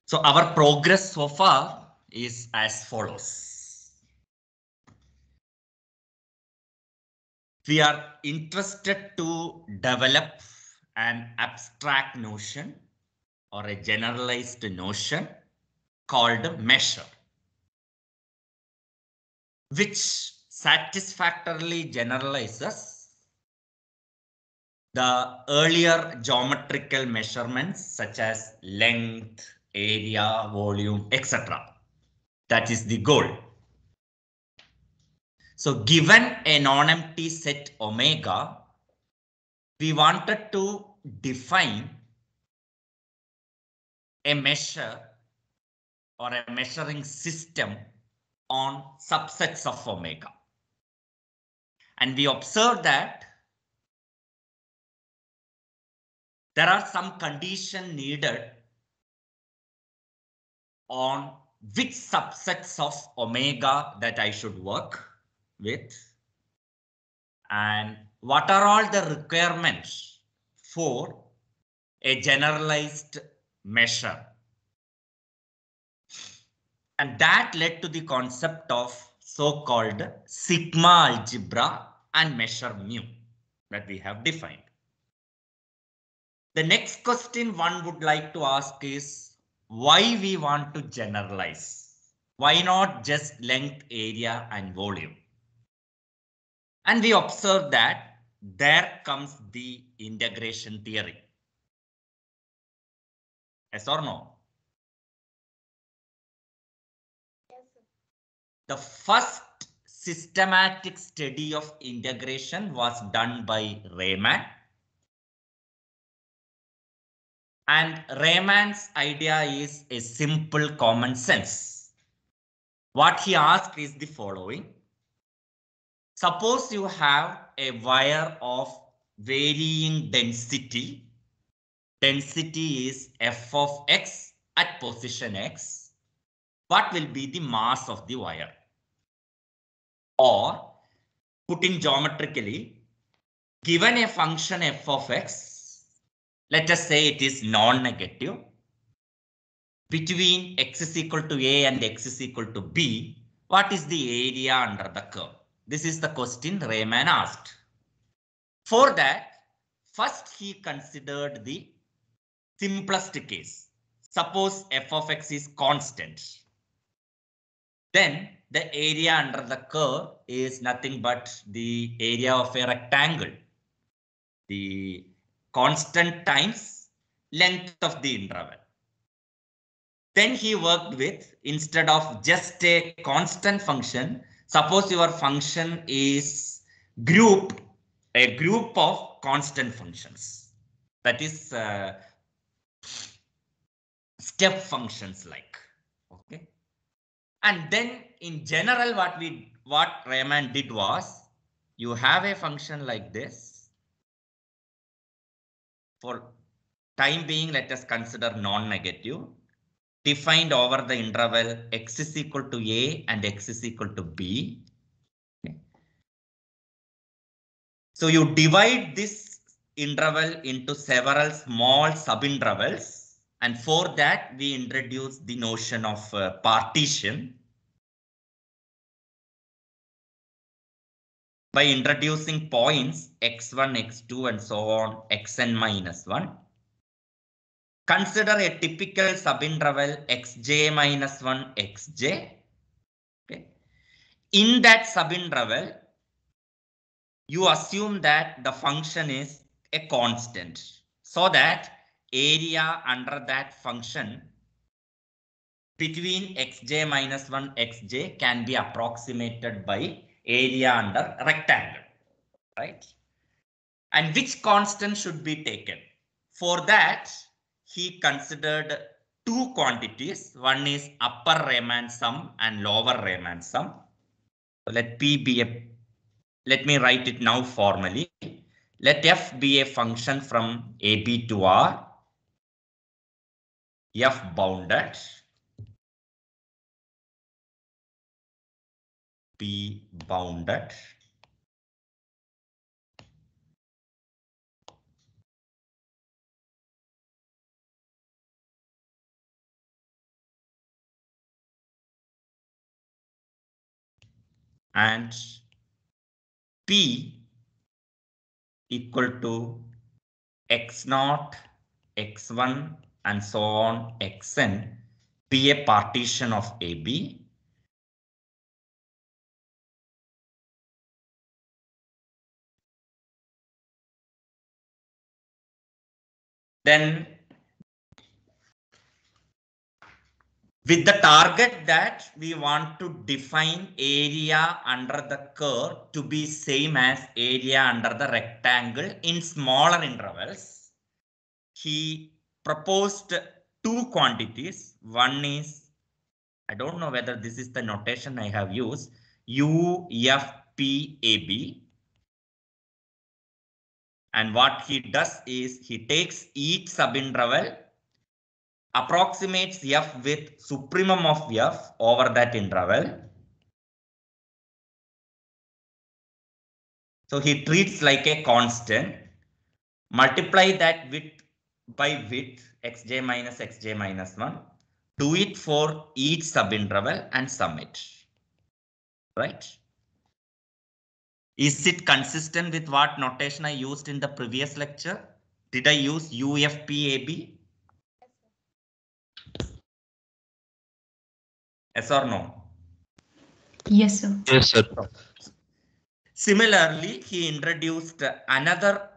So our progress so far is as follows. We are interested to develop an abstract notion or a generalized notion called measure, which satisfactorily generalizes the earlier geometrical measurements such as length, area, volume, etc. That is the goal. So given a non-empty set omega, we wanted to define a measure or a measuring system on subsets of omega. And we observe that there are some conditions needed on which subsets of omega that I should work with, and what are all the requirements for a generalized measure. And that led to the concept of so-called sigma algebra and measure mu that we have defined. The next question one would like to ask is why we want to generalize? Why not just length, area, and volume? And we observe that there comes the integration theory. Yes or no? The first systematic study of integration was done by Riemann. And Riemann's idea is a simple common sense. What he asked is the following. Suppose you have a wire of varying density. Density is f of x at position x. What will be the mass of the wire? Or put in geometrically, given a function f of x, let us say it is non-negative. Between x is equal to a and x is equal to b, what is the area under the curve? This is the question Riemann asked. For that, first he considered the simplest case. Suppose f of x is constant. Then the area under the curve is nothing but the area of a rectangle. The constant times length of the interval. Then he worked with, instead of just a constant function, suppose your function is a group of constant functions. That is step functions like, okay. And then in general, what Riemann did was, you have a function like this. For time being, let us consider non-negative. Defined over the interval x is equal to a and x is equal to b. Okay. So you divide this interval into several small subintervals, and for that we introduce the notion of partition by introducing points x1, x2, and so on, xn minus 1. Consider a typical subinterval xj minus 1, xj. Okay. In that subinterval, you assume that the function is a constant, so that area under that function between xj minus 1, xj can be approximated by area under rectangle, right? And which constant should be taken? For that, he considered two quantities. One is upper Riemann sum and lower Riemann sum. So let me write it now formally. Let f be a function from AB to R, f bounded, B bounded, and P equal to x0, x1 and so on xn be a partition of AB. Then with the target that we want to define area under the curve to be same as area under the rectangle in smaller intervals, he proposed two quantities. One is, I don't know whether this is the notation I have used, UFPAB. And what he does is he takes each subinterval, approximates F with supremum of F over that interval. So he treats like a constant, multiply that width by width, xj minus 1, do it for each subinterval and sum it. Right? Is it consistent with what notation I used in the previous lecture? Did I use UFPAB? Yes or no? Yes, sir. Yes, sir. Similarly, he introduced another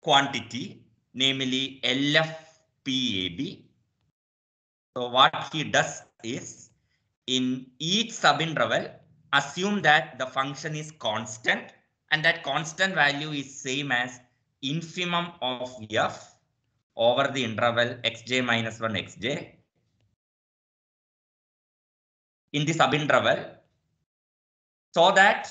quantity, namely LFPAB. So what he does is, in each subinterval, assume that the function is constant and that constant value is same as infimum of F over the interval xj minus 1 xj. In the subinterval, so that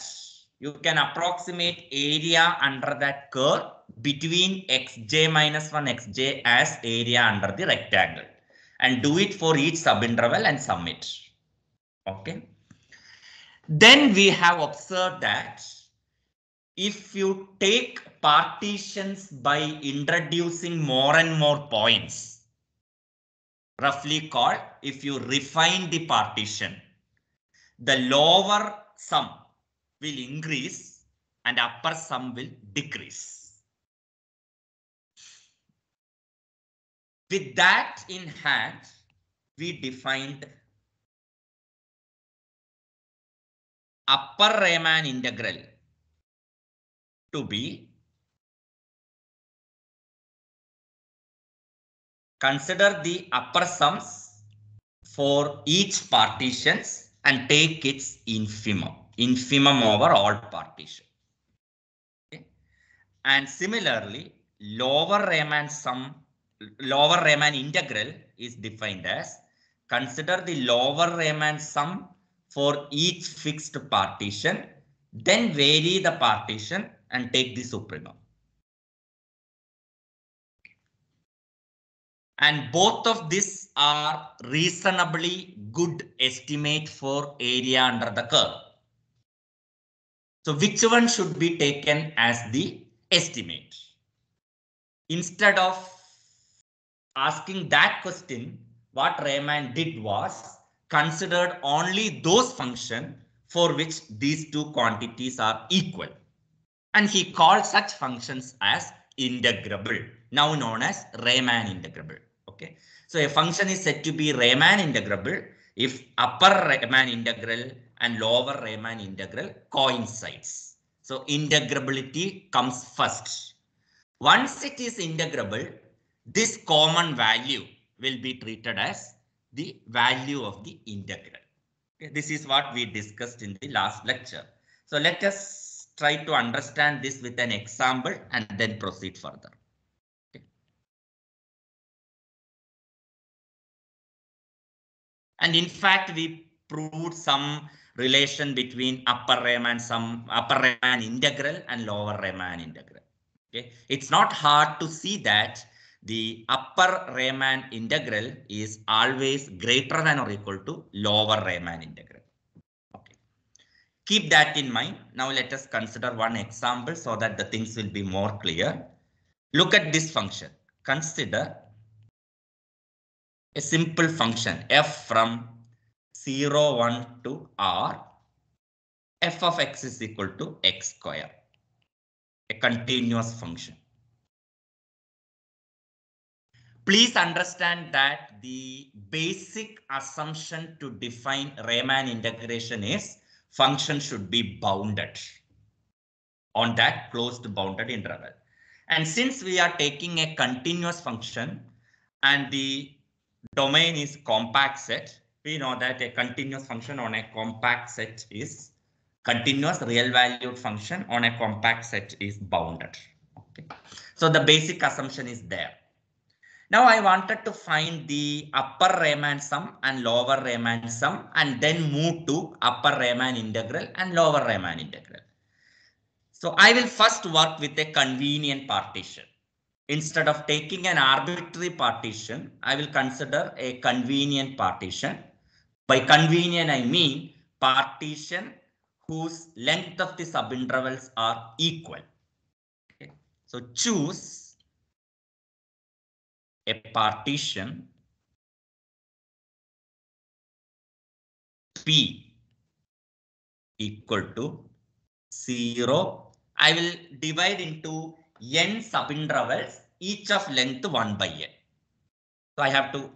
you can approximate area under that curve between xj minus 1 xj as area under the rectangle, and do it for each subinterval and sum it. Okay. Then we have observed that if you take partitions by introducing more and more points, roughly called, if you refine the partition, the lower sum will increase and upper sum will decrease. With that in hand, we defined upper Riemann integral to be, consider the upper sums for each partitions and take its infimum over all partition. Okay. And similarly, lower Riemann integral is defined as, consider the lower Riemann sum for each fixed partition, then vary the partition and take the supremum. And both of these are reasonably good estimate for area under the curve. So which one should be taken as the estimate? Instead of asking that question, what Riemann did was considered only those functions for which these two quantities are equal. And he called such functions as integrable, now known as Riemann integrable. Okay. So a function is said to be Riemann integrable if upper Riemann integral and lower Riemann integral coincides. So integrability comes first. Once it is integrable, this common value will be treated as the value of the integral. Okay, this is what we discussed in the last lecture. So let us try to understand this with an example and then proceed further. Okay. And in fact, we proved some relation between upper Riemann integral and lower Riemann integral. Okay. It's not hard to see that the upper Riemann integral is always greater than or equal to lower Riemann integral. Okay. Keep that in mind. Now let us consider one example so that the things will be more clear. Look at this function. Consider a simple function f from 0, 1 to R, f of x is equal to x square, a continuous function. Please understand that the basic assumption to define Riemann integration is function should be bounded on that closed bounded interval. And since we are taking a continuous function and the domain is compact set, we know that a continuous function on a compact set is continuous, real valued function on a compact set is bounded. Okay. So the basic assumption is there. Now I wanted to find the upper Riemann sum and lower Riemann sum and then move to upper Riemann integral and lower Riemann integral. So I will first work with a convenient partition. Instead of taking an arbitrary partition, I will consider a convenient partition. By convenient, I mean partition whose length of the subintervals are equal. Okay. So choose a partition P equal to 0. I will divide into n subintervals, each of length 1 by n. So I have to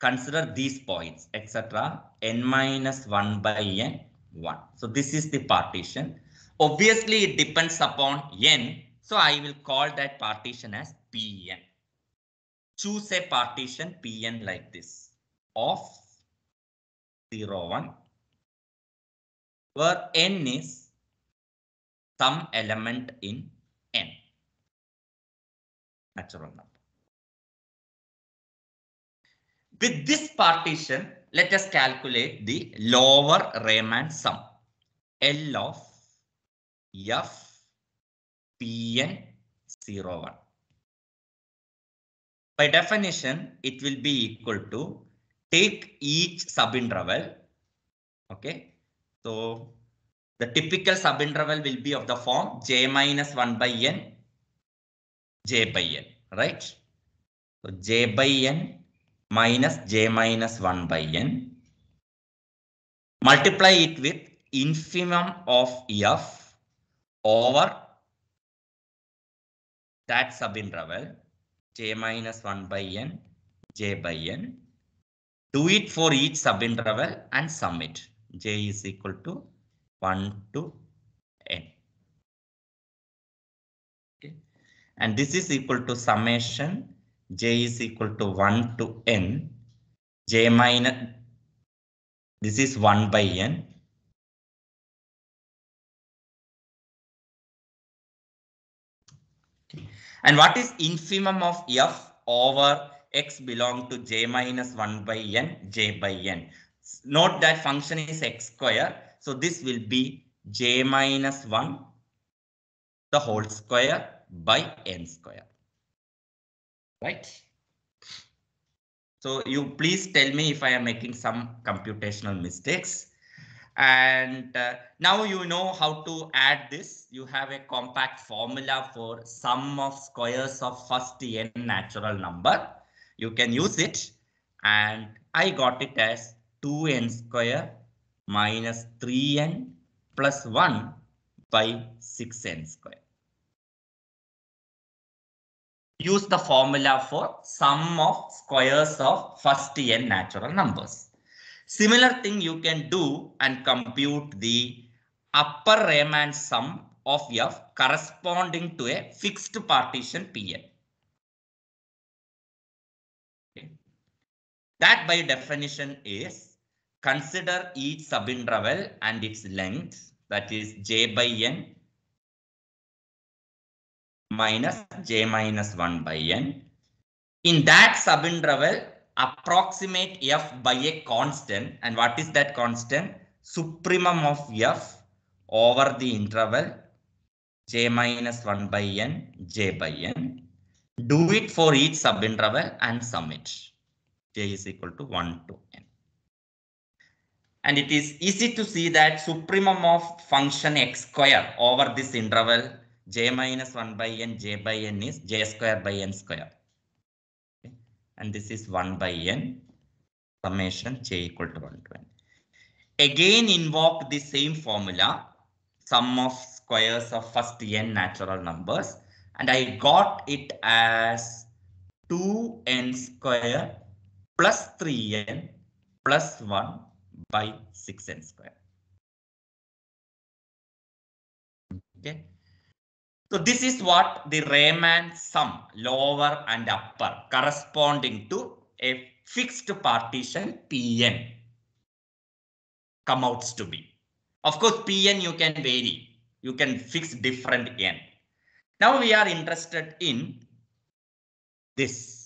consider these points, etc. n minus 1 by n, 1. So this is the partition. Obviously, it depends upon n. So I will call that partition as Pn. Choose a partition Pn like this of 0, 1, where n is some element in n, natural number. With this partition, let us calculate the lower Riemann sum, L of f Pn 0, 1. By definition, it will be equal to take each subinterval. Okay, so the typical subinterval will be of the form j minus 1 by n, j by n, right? So j by n minus j minus 1 by n. Multiply it with infimum of f over that subinterval j minus 1 by n, j by n. Do it for each subinterval and sum it. J is equal to 1 to n. Okay. And this is equal to summation j is equal to 1 to n, j minus, this is 1 by n. And what is infimum of f over x belong to j minus 1 by n, j by n. Note that function is x square. So this will be j minus 1 the whole square by n square. Right? So you please tell me if I am making some computational mistakes. And now you know how to add this. You have a compact formula for sum of squares of first n natural number. You can use it. And I got it as 2n square minus 3n plus 1 by 6n square. Use the formula for sum of squares of first n natural numbers. Similar thing you can do and compute the upper Riemann sum of f corresponding to a fixed partition Pn. Okay. That by definition is consider each subinterval and its length, that is j by n minus j minus 1 by n. In that subinterval, approximate f by a constant. And what is that constant? Supremum of f over the interval j minus 1 by n, j by n. Do it for each subinterval and sum it. J is equal to 1 to n. And it is easy to see that supremum of function x square over this interval j minus 1 by n, j by n is j square by n square. And this is 1 by n. summation j equal to 1 to n. Again invoke the same formula, sum of squares of first n natural numbers, and I got it as 2n square plus 3n plus 1 by 6n square. Okay. So this is what the Riemann sum, lower and upper, corresponding to a fixed partition Pn, come out to be. Of course, Pn you can vary. You can fix different n. Now we are interested in this.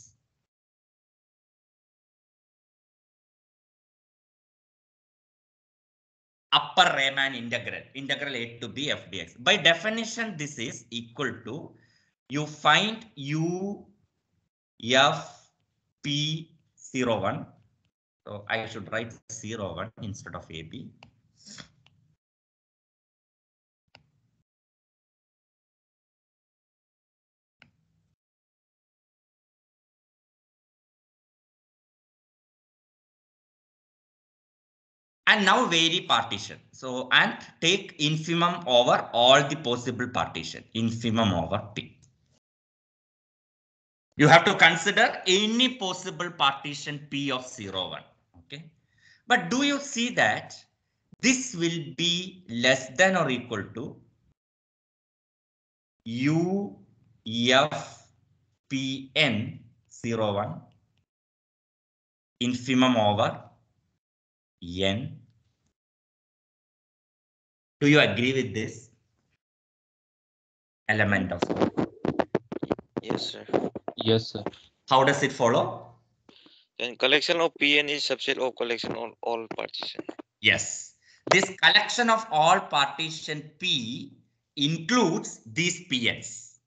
Upper Riemann integral a to b f dx. By definition, this is equal to, you find u f p01. So I should write 01 instead of ab. And now vary partition. So, and take infimum over all the possible partition, infimum over p. You have to consider any possible partition p of 01. Okay. But do you see that this will be less than or equal to u f pn 01 infimum over n? Do you agree with this element of? Yes, sir. Yes, sir. How does it follow? Then collection of Pn is subset of collection of all partition. Yes. This collection of all partition P includes these Pns.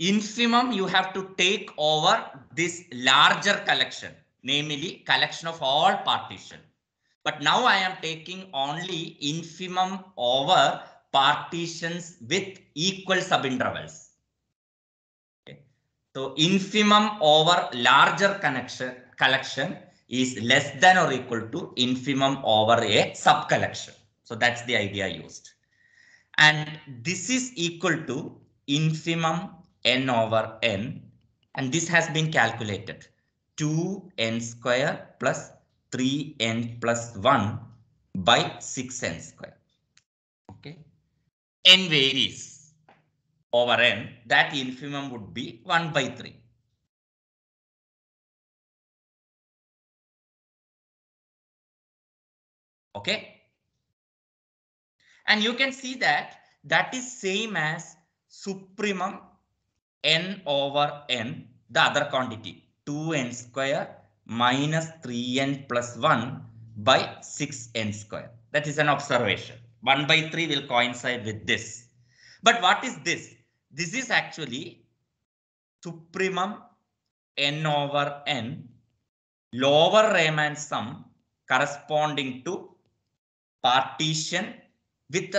Infimum you have to take over this larger collection, namely collection of all partition. But now I am taking only infimum over partitions with equal subintervals. Okay. So infimum over larger collection is less than or equal to infimum over a subcollection. So that's the idea used. And this is equal to infimum n over n. And this has been calculated. 2n square plus 3n plus 1 by 6n square. Okay. N varies over n. That infimum would be 1 by 3. Okay. And you can see that that is same as supremum n over n, the other quantity, 2n square minus 3n plus 1 by 6n square. That is an observation. 1 by 3 will coincide with this. But what is this? This is actually supremum n over n, lower Riemann sum corresponding to partition with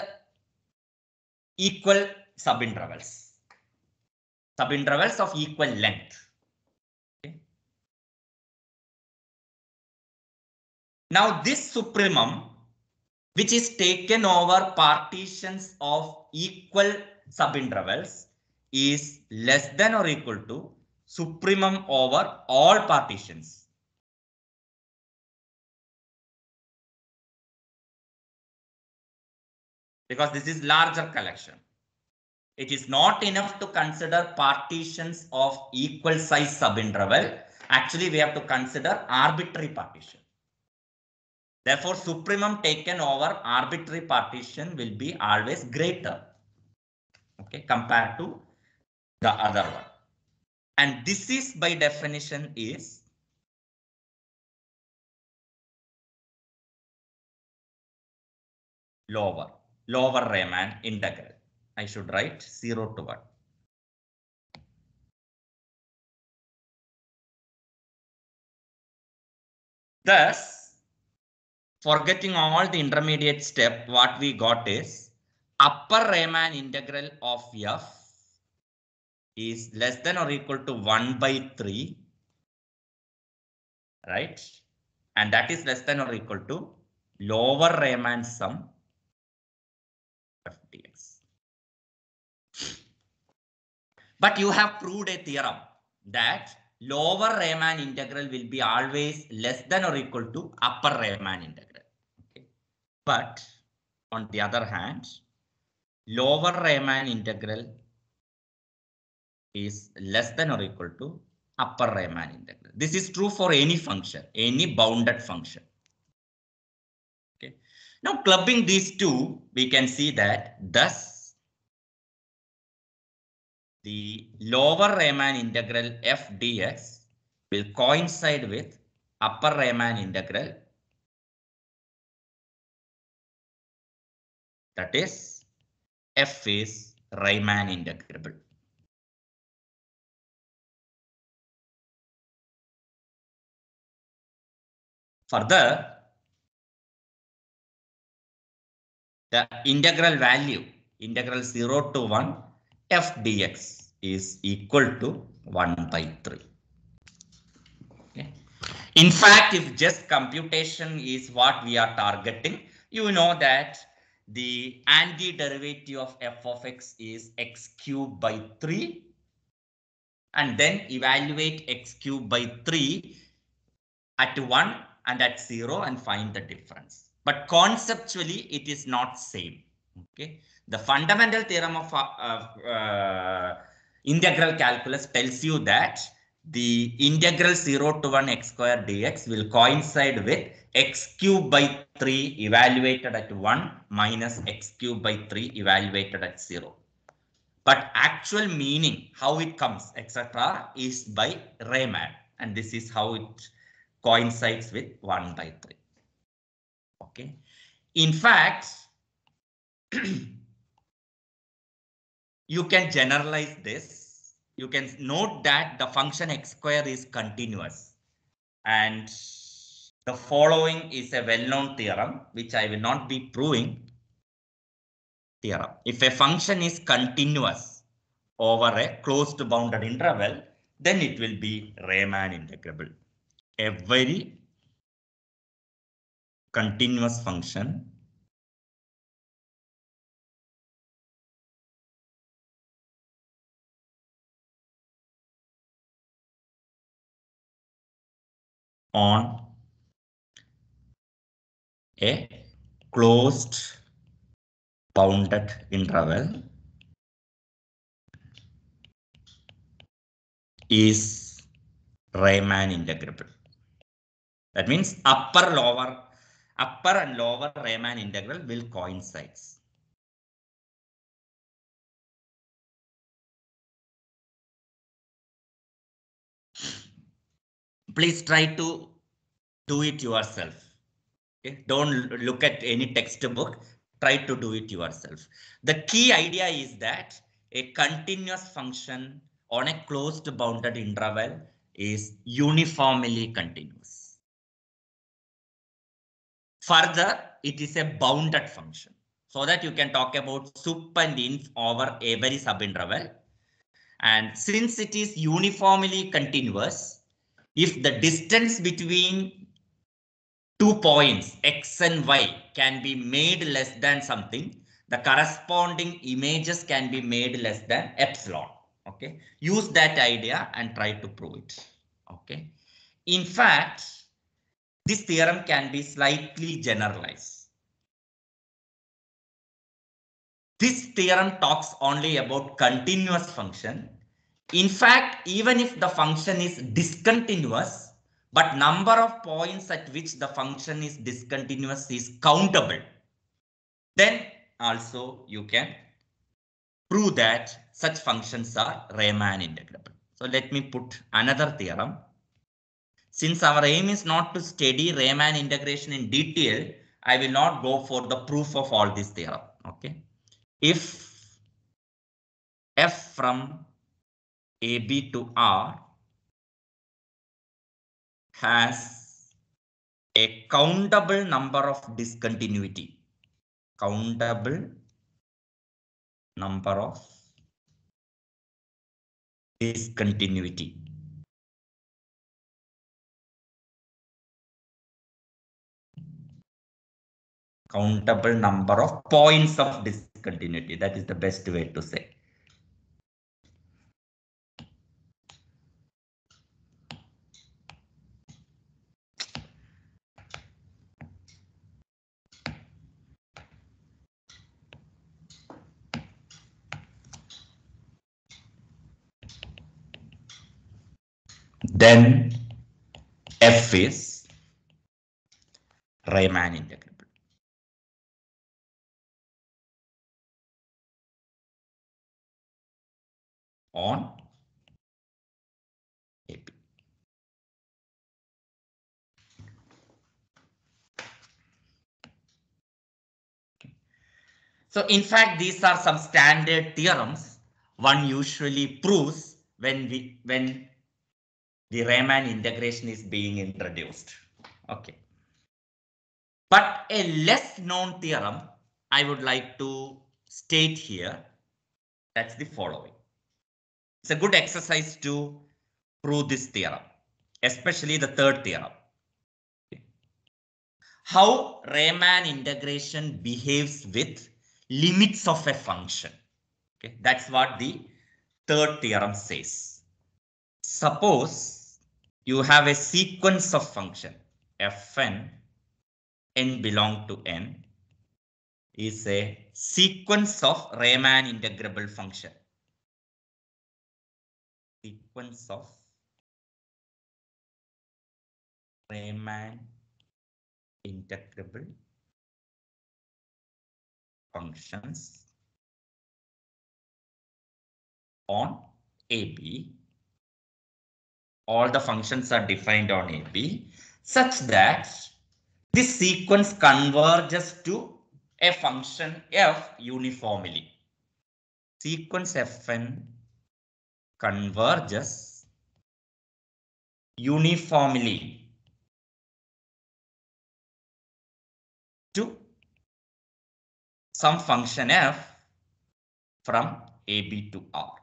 equal subintervals. Subintervals of equal length. Okay. Now this supremum, which is taken over partitions of equal subintervals, is less than or equal to supremum over all partitions. Because this is larger collection. It is not enough to consider partitions of equal size subinterval. Actually, we have to consider arbitrary partition. Therefore, supremum taken over arbitrary partition will be always greater, okay, compared to the other one. And this is by definition is lower Riemann integral. I should write 0 to 1. Thus, forgetting all the intermediate step, what we got is upper Riemann integral of f is less than or equal to 1 by 3, right? and that is less than or equal to lower Riemann sum f dx. But you have proved a theorem that lower Riemann integral will be always less than or equal to upper Riemann integral. Okay. But on the other hand, lower Riemann integral is less than or equal to upper Riemann integral. This is true for any function, any bounded function. Okay. Now clubbing these two, we can see that thus the lower Riemann integral f dx will coincide with upper Riemann integral, that is f is Riemann integrable. Further, the integral value, integral 0 to 1 f dx is equal to 1 by 3. Okay. In fact, if just computation is what we are targeting, you know that the antiderivative of f of x is x cubed by 3, and then evaluate x cubed by 3 at 1 and at 0 and find the difference. But conceptually, it is not same. Okay. The fundamental theorem of integral calculus tells you that the integral 0 to 1 x square dx will coincide with x cubed by 3 evaluated at 1 minus x cubed by 3 evaluated at 0. But actual meaning, how it comes, etc., is by Riemann. And this is how it coincides with 1 by 3. Okay. In fact, you can generalize this. You can note that the function x square is continuous. And the following is a well-known theorem, which I will not be proving. Theorem. If a function is continuous over a closed bounded interval, then it will be Riemann integrable. A very continuous function on a closed bounded interval is Riemann integrable. That means upper and lower Riemann integral will coincide. Please try to do it yourself. Okay? Don't look at any textbook. Try to do it yourself. The key idea is that a continuous function on a closed bounded interval is uniformly continuous. Further, it is a bounded function, so that you can talk about sup and inf over every subinterval. And since it is uniformly continuous, if the distance between 2 points x and y can be made less than something, the corresponding images can be made less than epsilon. Okay, use that idea and try to prove it. Okay, in fact, this theorem can be slightly generalized. This theorem talks only about continuous function. In fact, even if the function is discontinuous, but number of points at which the function is discontinuous is countable, then also you can prove that such functions are Riemann integrable. So let me put another theorem. Since our aim is not to study Riemann integration in detail, I will not go for the proof of all this theorem. Okay. If f from AB to R has a countable number of discontinuity, countable number of discontinuity, countable number of points of discontinuity. That is the best way to say. Then F is Riemann integrable on AP. So in fact, these are some standard theorems one usually proves when the Riemann integration is being introduced. Okay. But a less known theorem I would like to state here. That's the following. It's a good exercise to prove this theorem, especially the third theorem. Okay. How Riemann integration behaves with limits of a function. Okay. That's what the third theorem says. Suppose you have a sequence of function fn, n belong to n, is a sequence of Riemann integrable function. Sequence of Riemann integrable functions on AB. All the functions are defined on AB such that this sequence converges to a function f uniformly. Sequence fn converges uniformly to some function f from AB to R.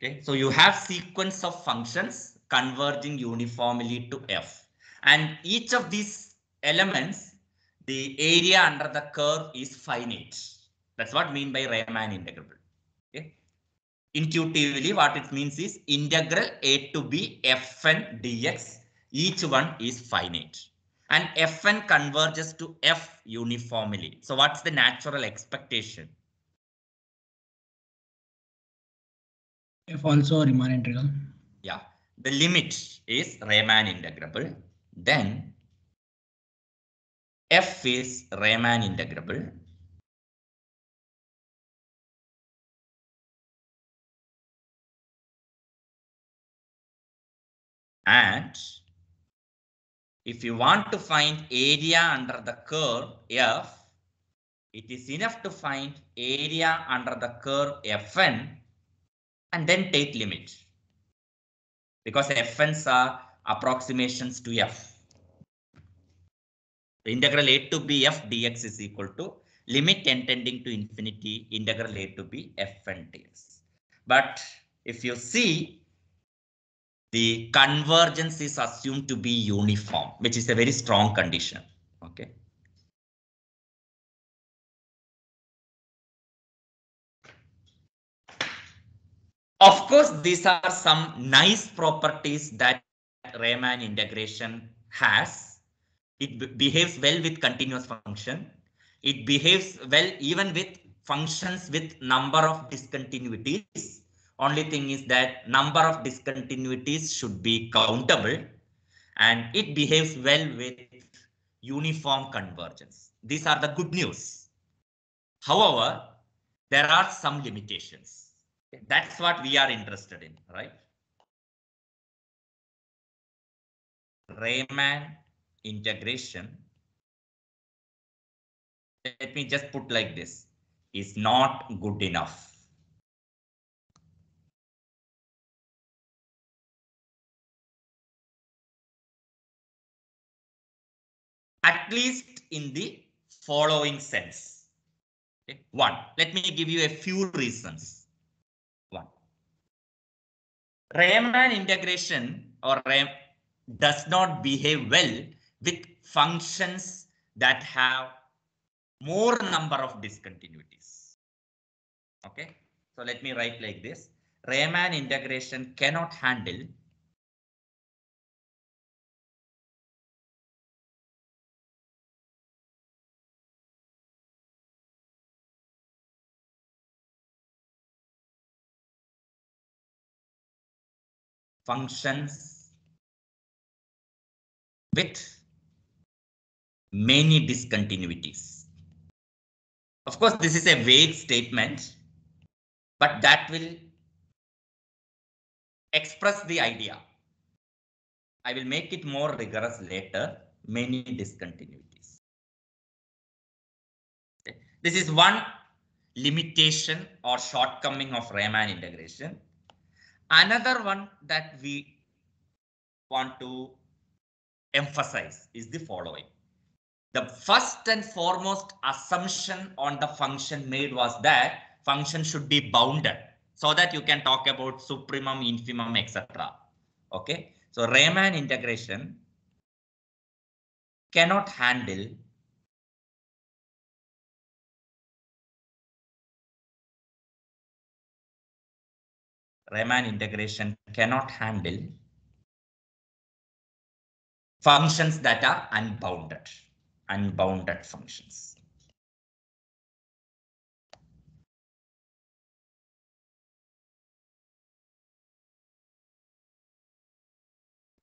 Okay, so you have sequence of functions converging uniformly to f, and each of these elements, the area under the curve is finite. That's what I mean by Riemann integrable. Okay. Intuitively, what it means is integral a to b fn dx. Each one is finite, and fn converges to f uniformly. So what's the natural expectation? F also Riemann integral. Yeah, the limit is Riemann integrable. Then f is Riemann integrable. And if you want to find area under the curve f, it is enough to find area under the curve fn and then take limit, because fn's are approximations to f. The integral a to b f dx is equal to limit n tending to infinity integral a to b fn dx. But if you see, the convergence is assumed to be uniform, which is a very strong condition. Okay. Of course, these are some nice properties that Riemann integration has. It behaves well with continuous function. It behaves well even with functions with number of discontinuities. Only thing is that number of discontinuities should be countable, and it behaves well with uniform convergence. These are the good news. However, there are some limitations. That's what we are interested in, right? Riemann integration, let me just put like this, is not good enough. At least in the following sense. Okay. One, let me give you a few reasons. One, Riemann integration or does not behave well with functions that have more number of discontinuities. Okay, so let me write like this. Riemann integration cannot handle functions with many discontinuities. Of course, this is a vague statement, but that will express the idea. I will make it more rigorous later. Many discontinuities. Okay. This is one limitation or shortcoming of Riemann integration. Another one that we want to emphasize is the following. The first and foremost assumption on the function made was that function should be bounded so that you can talk about supremum, infimum, etc. Okay, so Riemann integration cannot handle functions that are unbounded functions.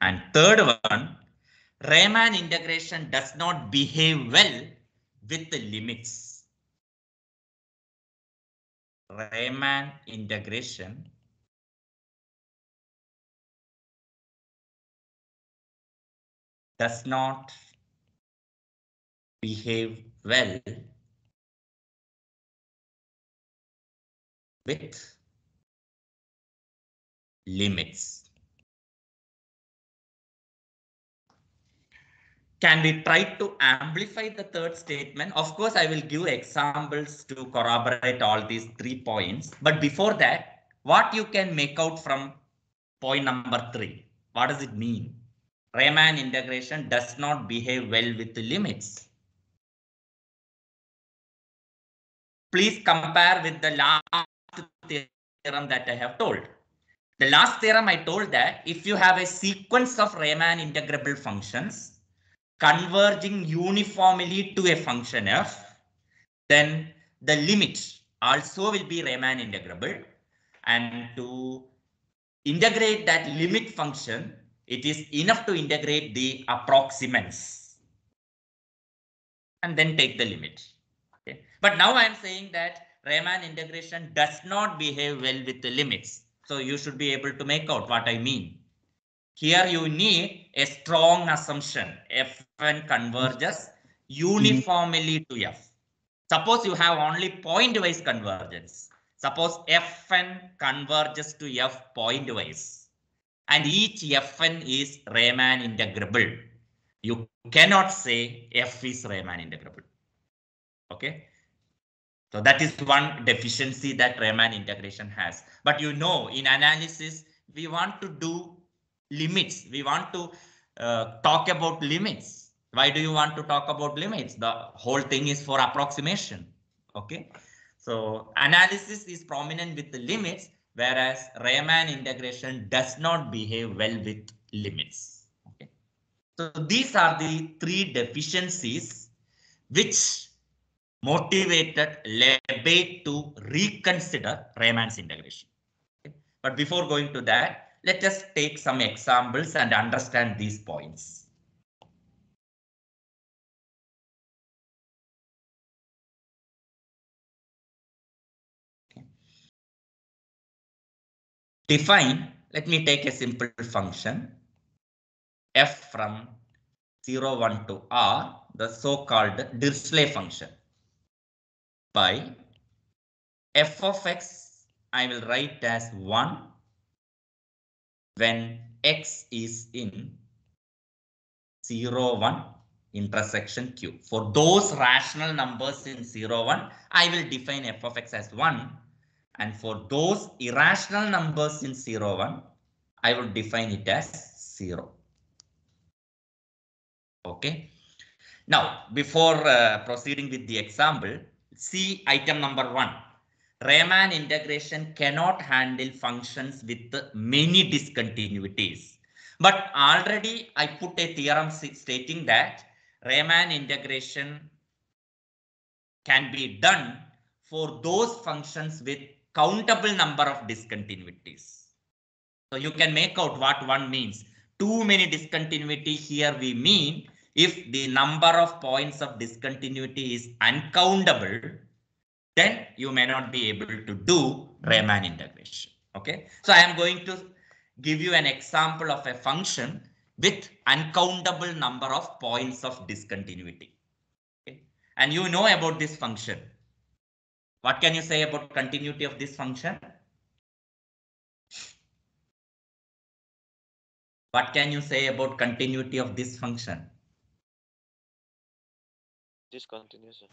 And third one, Riemann integration does not behave well with the limits. Riemann integration does not behave well with limits. Can we try to amplify the third statement? Of course, I will give examples to corroborate all these 3 points. But before that, what you can make out from point number 3? What does it mean? Riemann integration does not behave well with the limits. Please compare with the last theorem that I have told. The last theorem I told that if you have a sequence of Riemann integrable functions converging uniformly to a function f, then the limit also will be Riemann integrable. And to integrate that limit function, it is enough to integrate the approximants and then take the limit. Okay. But now I am saying that Riemann integration does not behave well with the limits. So you should be able to make out what I mean. Here you need a strong assumption. Fn converges uniformly to f. Suppose you have only point-wise convergence. Suppose Fn converges to f point-wise. And each Fn is Riemann integrable. You cannot say f is Riemann integrable. Okay. So that is one deficiency that Riemann integration has. But you know, in analysis, we want to do limits. We want to talk about limits. Why do you want to talk about limits? The whole thing is for approximation. Okay. So analysis is prominent with the limits, whereas Riemann integration does not behave well with limits. Okay. So these are the 3 deficiencies which motivated Lebesgue to reconsider Riemann's integration. Okay. But before going to that, let us take some examples and understand these points. Okay. Define, let me take a simple function, f from 0, 1 to r, the so-called Dirichlet function, by f of x, I will write as 1 when x is in 0, 1 intersection q. For those rational numbers in 0, 1, I will define f of x as 1. And for those irrational numbers in 0, 1, I will define it as 0. Okay. Now, before proceeding with the example, see item number 1. Riemann integration cannot handle functions with many discontinuities. But already I put a theorem stating that Riemann integration can be done for those functions with countable number of discontinuities. So you can make out what one means. Too many discontinuity here we mean if the number of points of discontinuity is uncountable, then you may not be able to do Riemann integration. Okay. So I am going to give you an example of a function with uncountable number of points of discontinuity. Okay. And you know about this function. What can you say about continuity of this function? What can you say about continuity of this function? Discontinuous.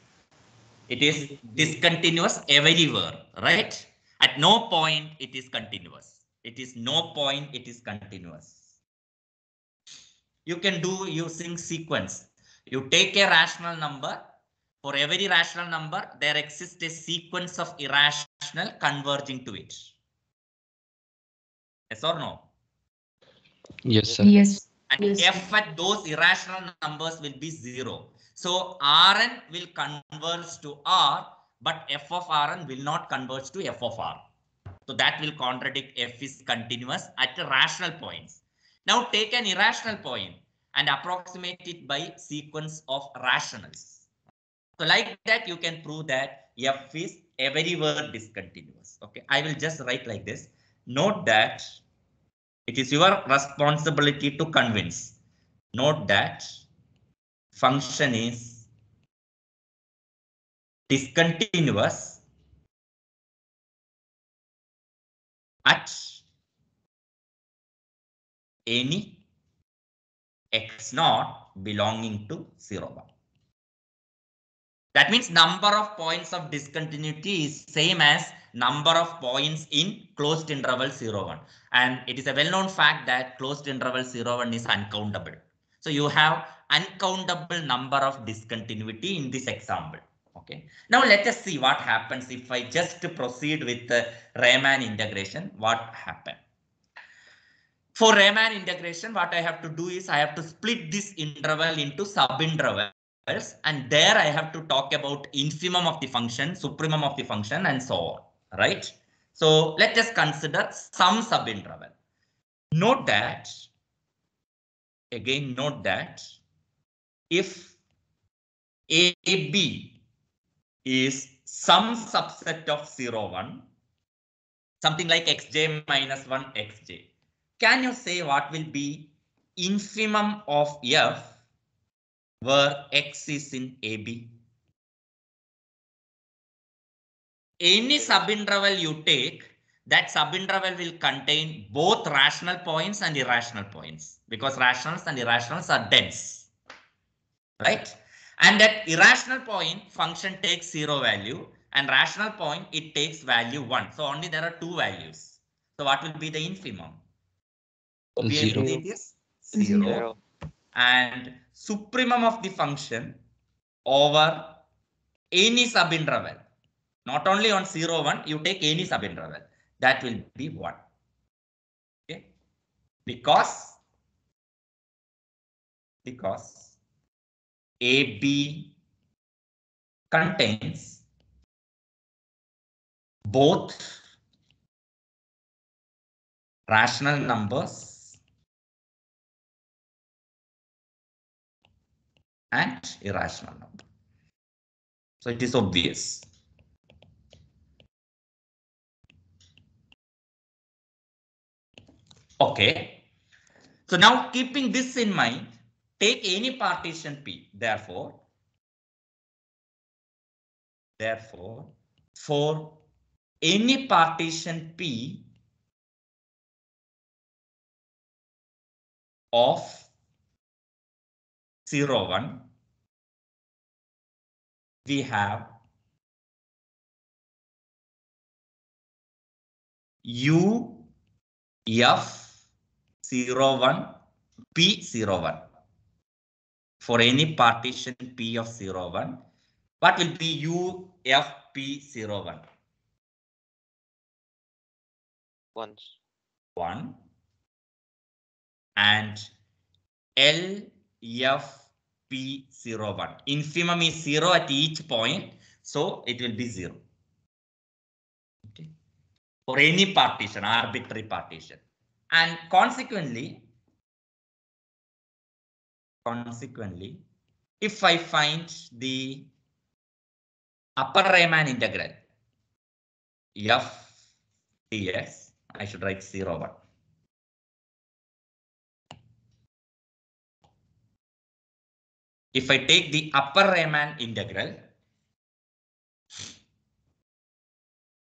It is discontinuous everywhere, right? At no point it is continuous. It is no point it is continuous. You can do using sequence. You take a rational number. For every rational number, there exists a sequence of irrational converging to it. Yes or no? Yes, sir. Yes. And Yes. f at those irrational numbers will be 0. So Rn will converge to R, but f of Rn will not converge to f of R. So that will contradict f is continuous at rational points. Now take an irrational point and approximate it by sequence of rationals. So like that you can prove that f is everywhere discontinuous. Okay, I will just write like this. Note that it is your responsibility to convince. Note that function is discontinuous at any x naught belonging to 0, 1. That means number of points of discontinuity is same as number of points in closed interval 0, 1. And it is a well-known fact that closed interval 0, 1 is uncountable. So you have uncountable number of discontinuity in this example. Okay. Now let us see what happens if I just proceed with the Riemann integration. What happens? For Riemann integration, what I have to do is I have to split this interval into subintervals, and there I have to talk about infimum of the function, supremum of the function, and so on. Right? So let us consider some subinterval. Note that, again, note that if AB is some subset of 0, 1, something like xj minus 1 xj. Can you say what will be infimum of f where x is in AB? Any subinterval you take, that subinterval will contain both rational points and irrational points because rationals and irrationals are dense, right? And at irrational point, function takes 0 value, and rational point, it takes value 1. So only there are 2 values. So what will be the infimum? Obviously, Zero. it is 0. Zero. And supremum of the function over any subinterval. Not only on 0, 1, you take any subinterval. That will be 1. Okay. Because AB contains both rational numbers and irrational number. So it is obvious. Okay. So now keeping this in mind, take any partition P. Therefore, for any partition P of 0, 1, we have U F 0, 1 P 0, 1. for any partition P of 0, 1, what will be U F P 0, 1? 1. And L F P 0, 1. Infimum is 0 at each point, so it will be 0. Okay. For any partition, arbitrary partition. And consequently, if I find the upper Riemann integral F dx, I should write 0, 1. If I take the upper Riemann integral,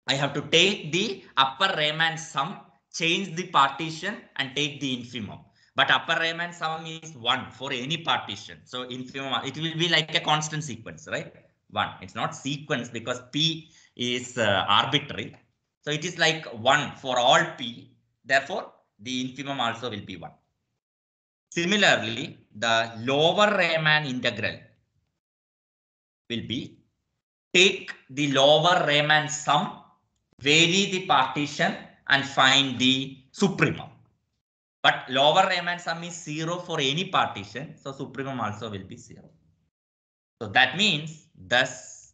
I have to take the upper Riemann sum, change the partition and take the infimum. But upper Riemann sum is 1 for any partition. So infimum, it will be like a constant sequence, right? 1. It's not sequence because P is arbitrary. So it is like 1 for all P. Therefore, the infimum also will be 1. Similarly, the lower Riemann integral will be take the lower Riemann sum, vary the partition and find the supremum. But lower Riemann sum is 0 for any partition, so supremum also will be 0. So that means thus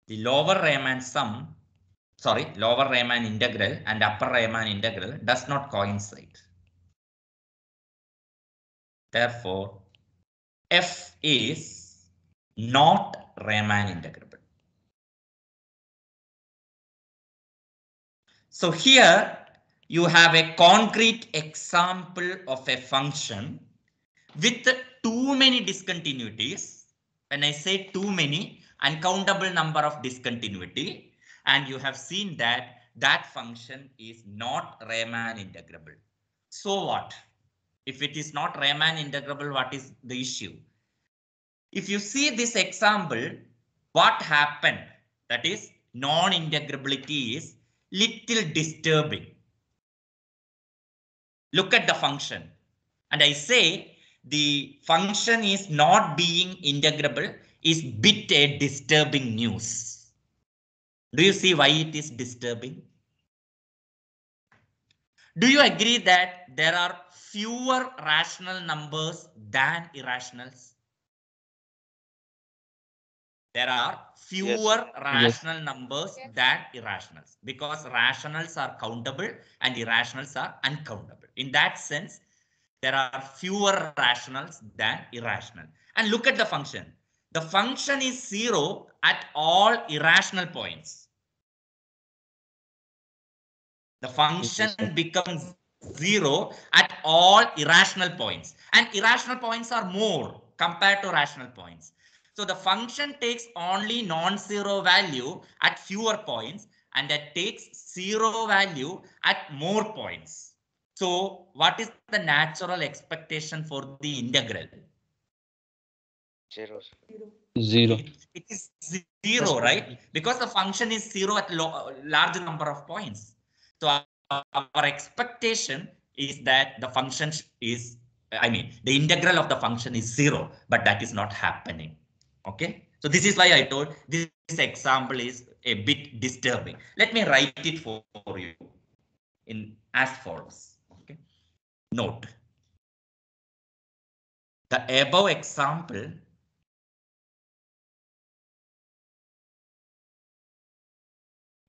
the lower Riemann sum, lower Riemann integral and upper Riemann integral does not coincide. Therefore, F is not Riemann integrable. So here you have a concrete example of a function with too many discontinuities. When I say too many, uncountable number of discontinuity, and you have seen that that function is not Riemann integrable. So what? If it is not Riemann integrable, what is the issue? If you see this example, what happened? That is, non-integrability is little disturbing. Look at the function. And I say the function is not being integrable is bit a disturbing news. Do you see why it is disturbing? Do you agree that there are fewer rational numbers than irrationals? There are fewer rational numbers than irrationals because rationals are countable and irrationals are uncountable. In that sense, there are fewer rationals than irrational. And look at the function. The function is 0 at all irrational points. The function becomes 0 at all irrational points. And irrational points are more compared to rational points. So the function takes only non-zero value at fewer points and it takes 0 value at more points. So what is the natural expectation for the integral? 0. 0. It is 0, right? Because the function is 0 at large number of points. So our expectation is that the function is, the integral of the function is 0, but that is not happening. Okay. So this is why I told this example is a bit disturbing. Let me write it for you in as follows. Okay. Note. The above example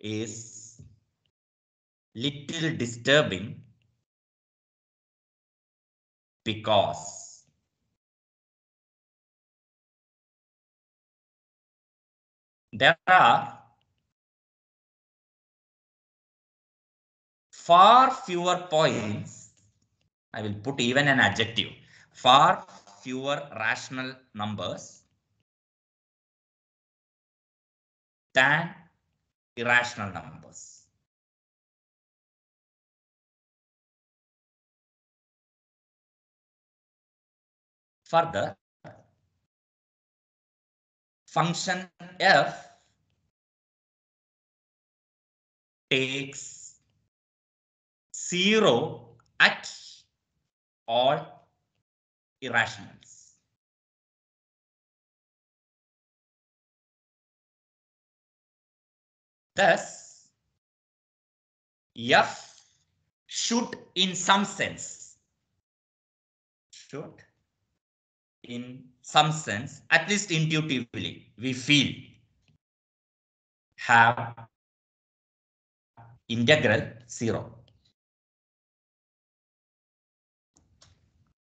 is little disturbing because there are far fewer points. I will put even an adjective. Far fewer rational numbers than irrational numbers. Further, function f takes 0 at all irrationals. Thus, F should in some sense, at least intuitively, we feel have integral 0.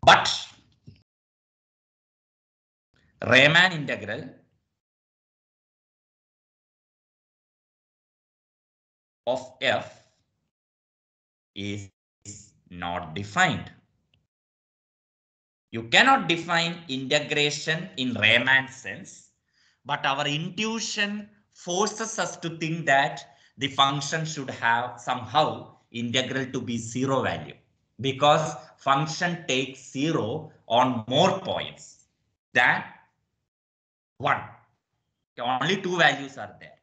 But Riemann integral of F is not defined. You cannot define integration in Riemann sense, but our intuition forces us to think that the function should have somehow integral to be 0 value, because function takes 0 on more points than 1. Only 2 values are there.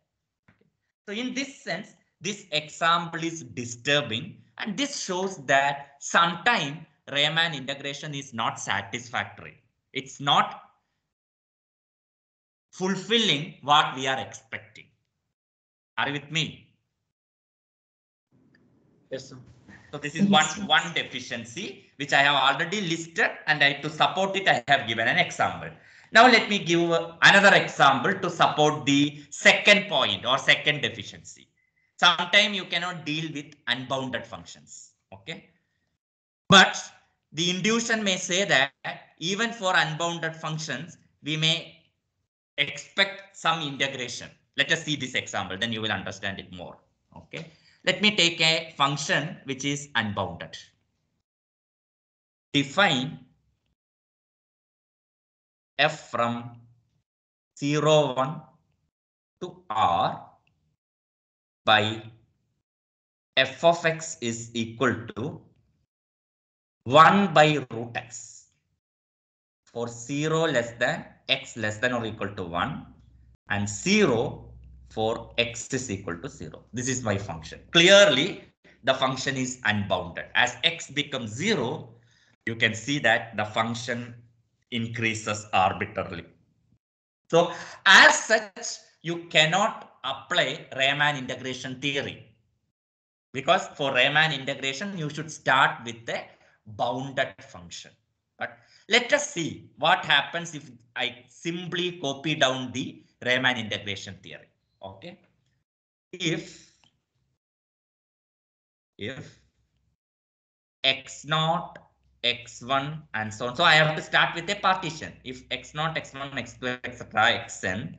So in this sense, this example is disturbing, and this shows that sometimes Riemann integration is not satisfactory. It's not fulfilling what we are expecting. Are you with me? Yes, sir. So this is one deficiency which I have already listed, and to support it, I have given an example. Now let me give another example to support the second point or second deficiency. Sometimes you cannot deal with unbounded functions. Okay. But the intuition may say that even for unbounded functions, we may expect some integration. Let us see this example, then you will understand it more. Okay. Let me take a function which is unbounded. Define f from 0, 1 to r by f of x is equal to 1 by root x for 0 less than x less than or equal to 1 and 0 for x is equal to 0. This is my function. Clearly, the function is unbounded. As x becomes 0, you can see that the function increases arbitrarily. So as such, you cannot apply Riemann integration theory, because for Riemann integration, you should start with the bounded function. But let us see what happens if I simply copy down the Riemann integration theory. Okay. If x0, x1 and so on. So I have to start with a partition. If x0, x1, x2, etc., xn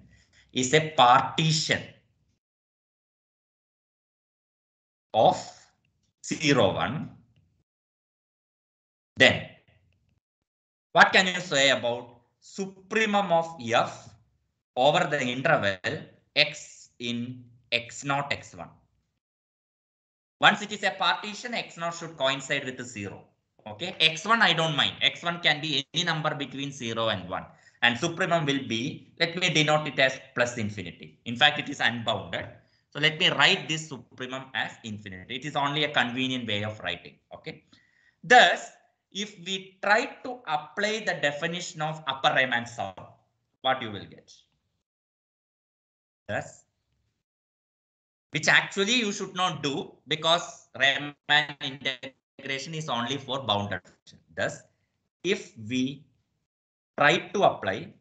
is a partition of 0, 1, then what can you say about supremum of f over the interval x in x0, x1? Once it is a partition, x0 should coincide with 0. Okay, x1 I don't mind. X1 can be any number between 0 and 1. And supremum will be, let me denote it as plus infinity. In fact, it is unbounded. So let me write this supremum as infinity. It is only a convenient way of writing. Okay. Thus, if we try to apply the definition of upper Riemann sum, what you will get? Thus, which actually you should not do, because Riemann integration is only for bounded function. Thus, if we try to apply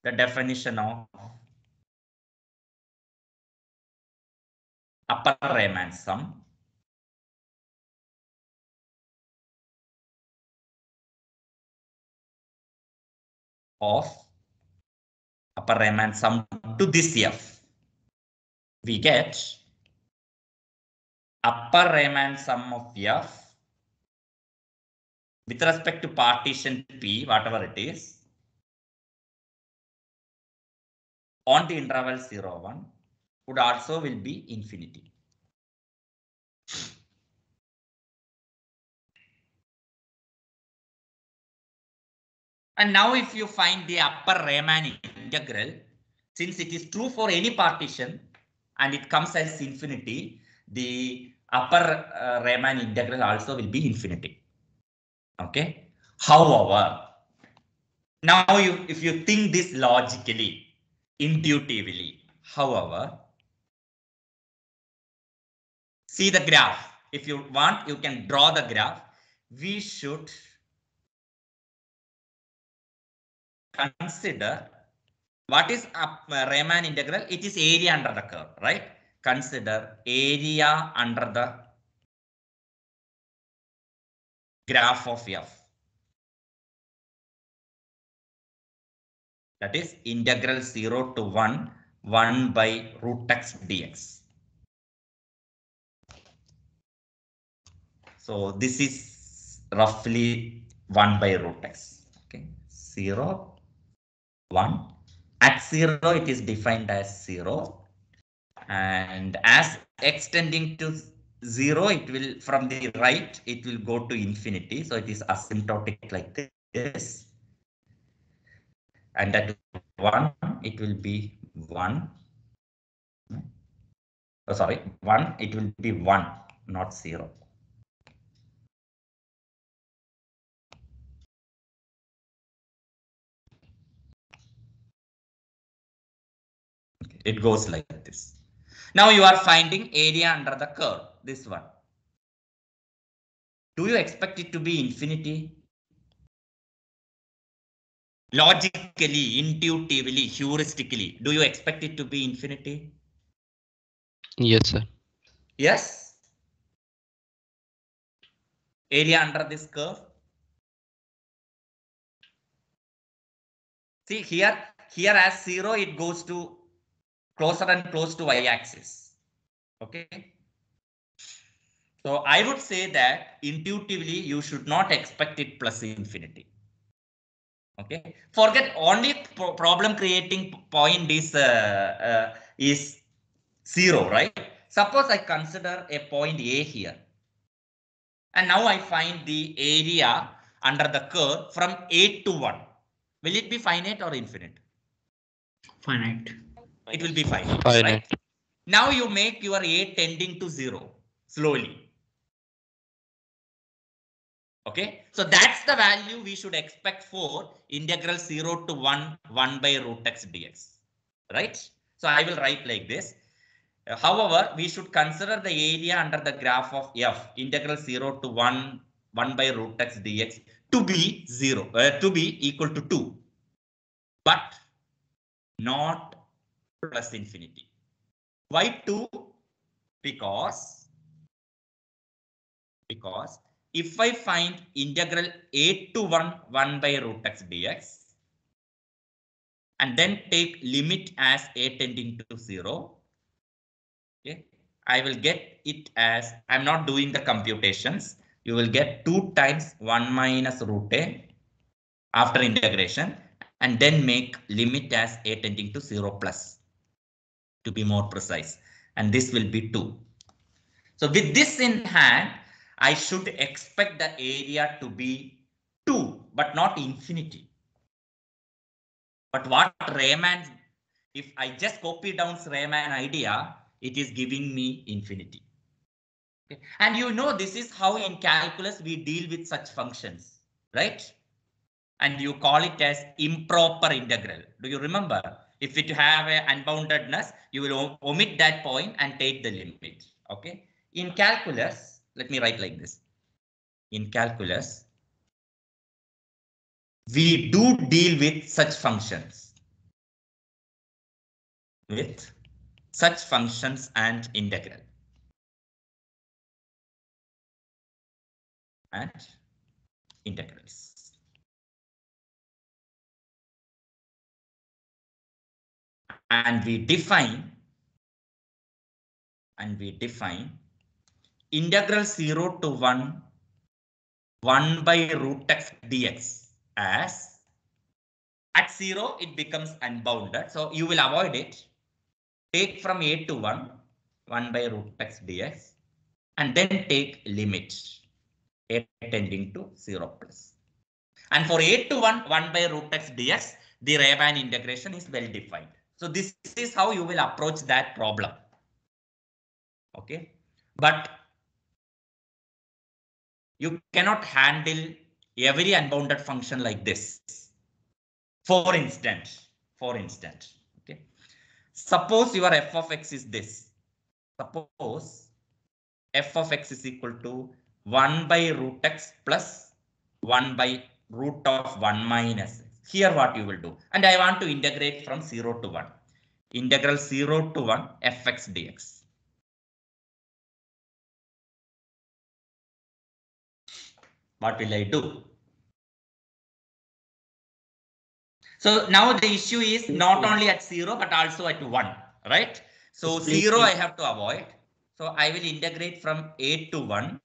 the definition of upper Riemann sum, of upper Riemann sum to this f, we get upper Riemann sum of f with respect to partition P, whatever it is, on the interval 0, 1 would also will be infinity. And now if you find the upper Riemann integral, since it is true for any partition and it comes as infinity, the upper Riemann integral also will be infinity. Okay. However, now if you think this logically, intuitively, however, see the graph. If you want, you can draw the graph. We should consider what is Riemann integral. It is area under the curve, right? Consider area under the graph of f. That is integral 0 to 1 by root x dx. So this is roughly 1 by root x. Okay, 0, 1. At 0, it is defined as 0. And as extending to 0, it will, from the right, it will go to infinity. So it is asymptotic like this. And at 1, it will be 1. Oh, sorry, 1, it will be 1, not 0. Okay, it goes like this. Now you are finding area under the curve, this one. Do you expect it to be infinity? Logically, intuitively, heuristically, do you expect it to be infinity? Yes, sir. Yes. Area under this curve. See here as 0, it goes to closer and close to y-axis. Okay. So I would say that intuitively, you should not expect it plus infinity. Okay. Forget only problem creating point is 0, right? Suppose I consider a point A here. And now I find the area under the curve from 8 to 1. Will it be finite or infinite? Finite. It will be finite, Finite. right? Now you make your A tending to 0 slowly. Okay, so that's the value we should expect for integral 0 to 1 by root x dx, right? So I will write like this. However, we should consider the area under the graph of f, integral 0 to 1 by root x dx, to be 0, to be equal to 2, but not plus infinity. Why 2? Because if I find integral 8 to 1 by root x dx, and then take limit as a tending to 0, okay, I will get it as, I'm not doing the computations. You will get 2 times 1 minus root a after integration, and then make limit as a tending to 0 plus, to be more precise. And this will be 2. So with this in hand, I should expect the area to be 2, but not infinity. But what Riemann, if I just copy down Riemann idea, it is giving me infinity. Okay. And you know, this is how in calculus we deal with such functions, right? And you call it as improper integral. Do you remember? If it have a unboundedness, you will omit that point and take the limit. Okay. In calculus, let me write like this. In calculus, we do deal with such functions. With such functions and integral. And integrals. And we define integral 0 to 1 by root x dx as at 0 it becomes unbounded. So you will avoid it. Take from a to 1 by root x dx, and then take limit a tending to 0 plus. And for a to 1 by root x dx, the Riemann integration is well defined. So this is how you will approach that problem. Okay, but you cannot handle every unbounded function like this. For instance, okay. Suppose your f of x is this. Suppose f of x is equal to 1 by root x plus 1 by root of 1 minus x. Here what you will do, and I want to integrate from 0 to 1. Integral 0 to 1 fx dx. What will I do? So now the issue is not only at 0 but also at 1, right? So 0 I have to avoid. So I will integrate from a to 1,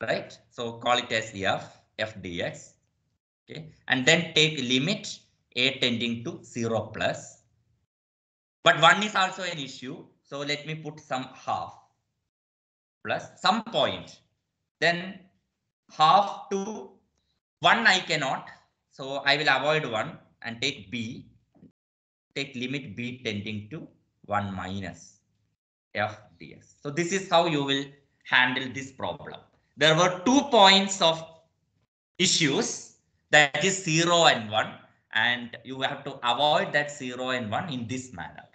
right? So call it as f dx. Okay, and then take limit a tending to 0 plus. But 1 is also an issue. So let me put some half plus some point. Then half to 1 I cannot. So I will avoid 1 and take b. Take limit b tending to 1 minus f ds. So this is how you will handle this problem. There were 2 points of issues, that is 0 and 1, and you have to avoid that 0 and 1 in this manner.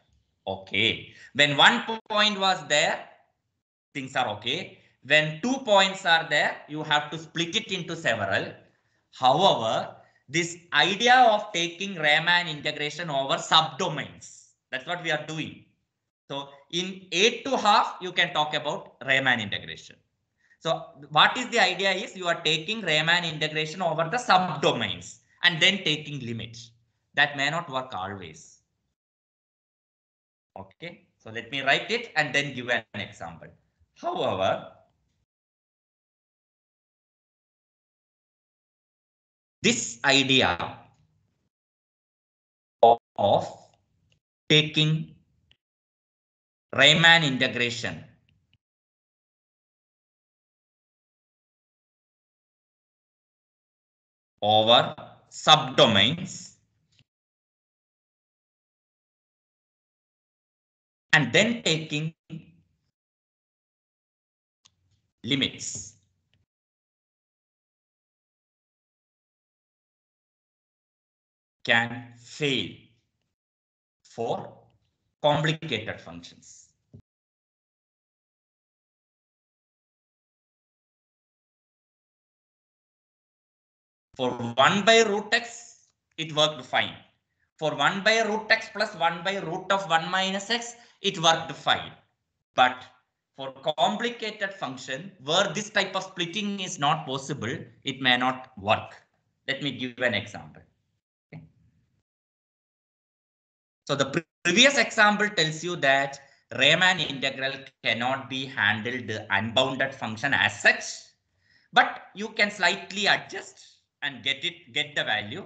Okay. When 1 point was there, things are okay. When 2 points are there, you have to split it into several. However, this idea of taking Riemann integration over subdomains, that's what we are doing. So in 8 to half, you can talk about Riemann integration. So what is the idea is you are taking Riemann integration over the subdomains and then taking limits. That may not work always. Okay, so let me write it and then give an example. However, this idea of taking Riemann integration over subdomains and then taking limits can fail for complicated functions. For 1 by root x, it worked fine. For 1 by root x plus 1 by root of 1 minus x, it worked fine. But for complicated function where this type of splitting is not possible, it may not work. Let me give an example. Okay. So the previous example tells you that Riemann integral cannot be handled unbounded function as such, but you can slightly adjust and get the value.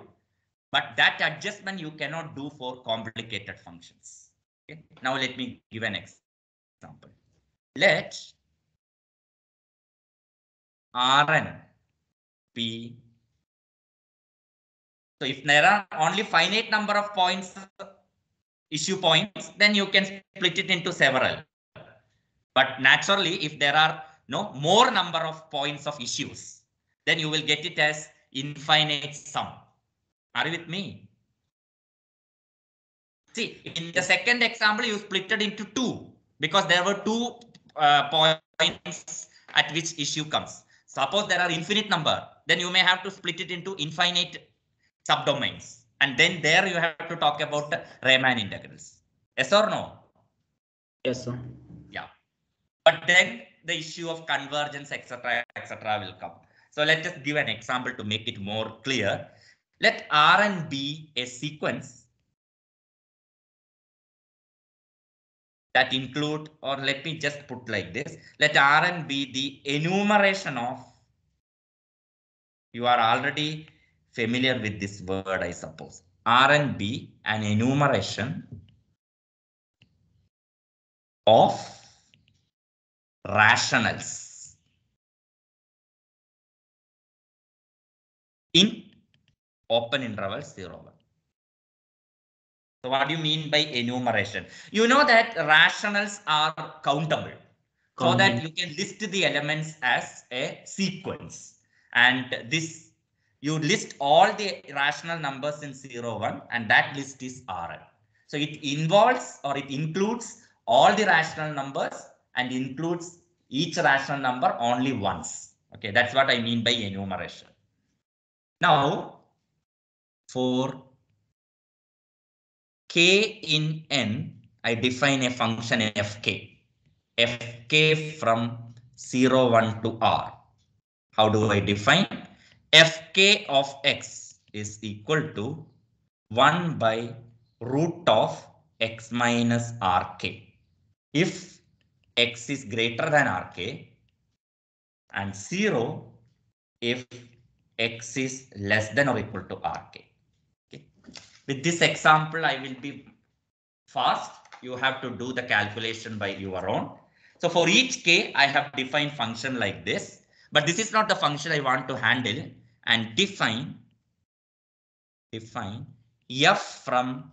But that adjustment you cannot do for complicated functions. Okay. Now let me give an example. Let Rn be. So if there are only finite number of points, issue points, then you can split it into several. But naturally, if there are no more number of points of issues, then you will get it as infinite sum. Are you with me? See, in the second example, you split it into 2 because there were 2 points at which issue comes. Suppose there are infinite number, then you may have to split it into infinite subdomains. And then there you have to talk about Riemann integrals. Yes or no? Yes, sir. Yeah. But then the issue of convergence, etc., will come. So let us give an example to make it more clear. Let Rn be a sequence that include, or let me just put like this, let Rn be the enumeration of, you are already familiar with this word, I suppose. Rn be an enumeration of rationals in open interval 0, 1. So what do you mean by enumeration? You know that rationals are countable. So that you can list the elements as a sequence. And this, you list all the rational numbers in 0, 1, and that list is Rn. So it involves or it includes all the rational numbers and includes each rational number only once. Okay, that's what I mean by enumeration. Now, for k in n, I define a function fk. Fk from 0, 1 to r. How do I define? Fk of x is equal to 1 by root of x minus rk. If x is greater than rk, and 0 if x is less than or equal to rk. Okay. With this example, I will be fast. You have to do the calculation by your own. So for each k, I have defined function like this, but this is not the function I want to handle, and define f from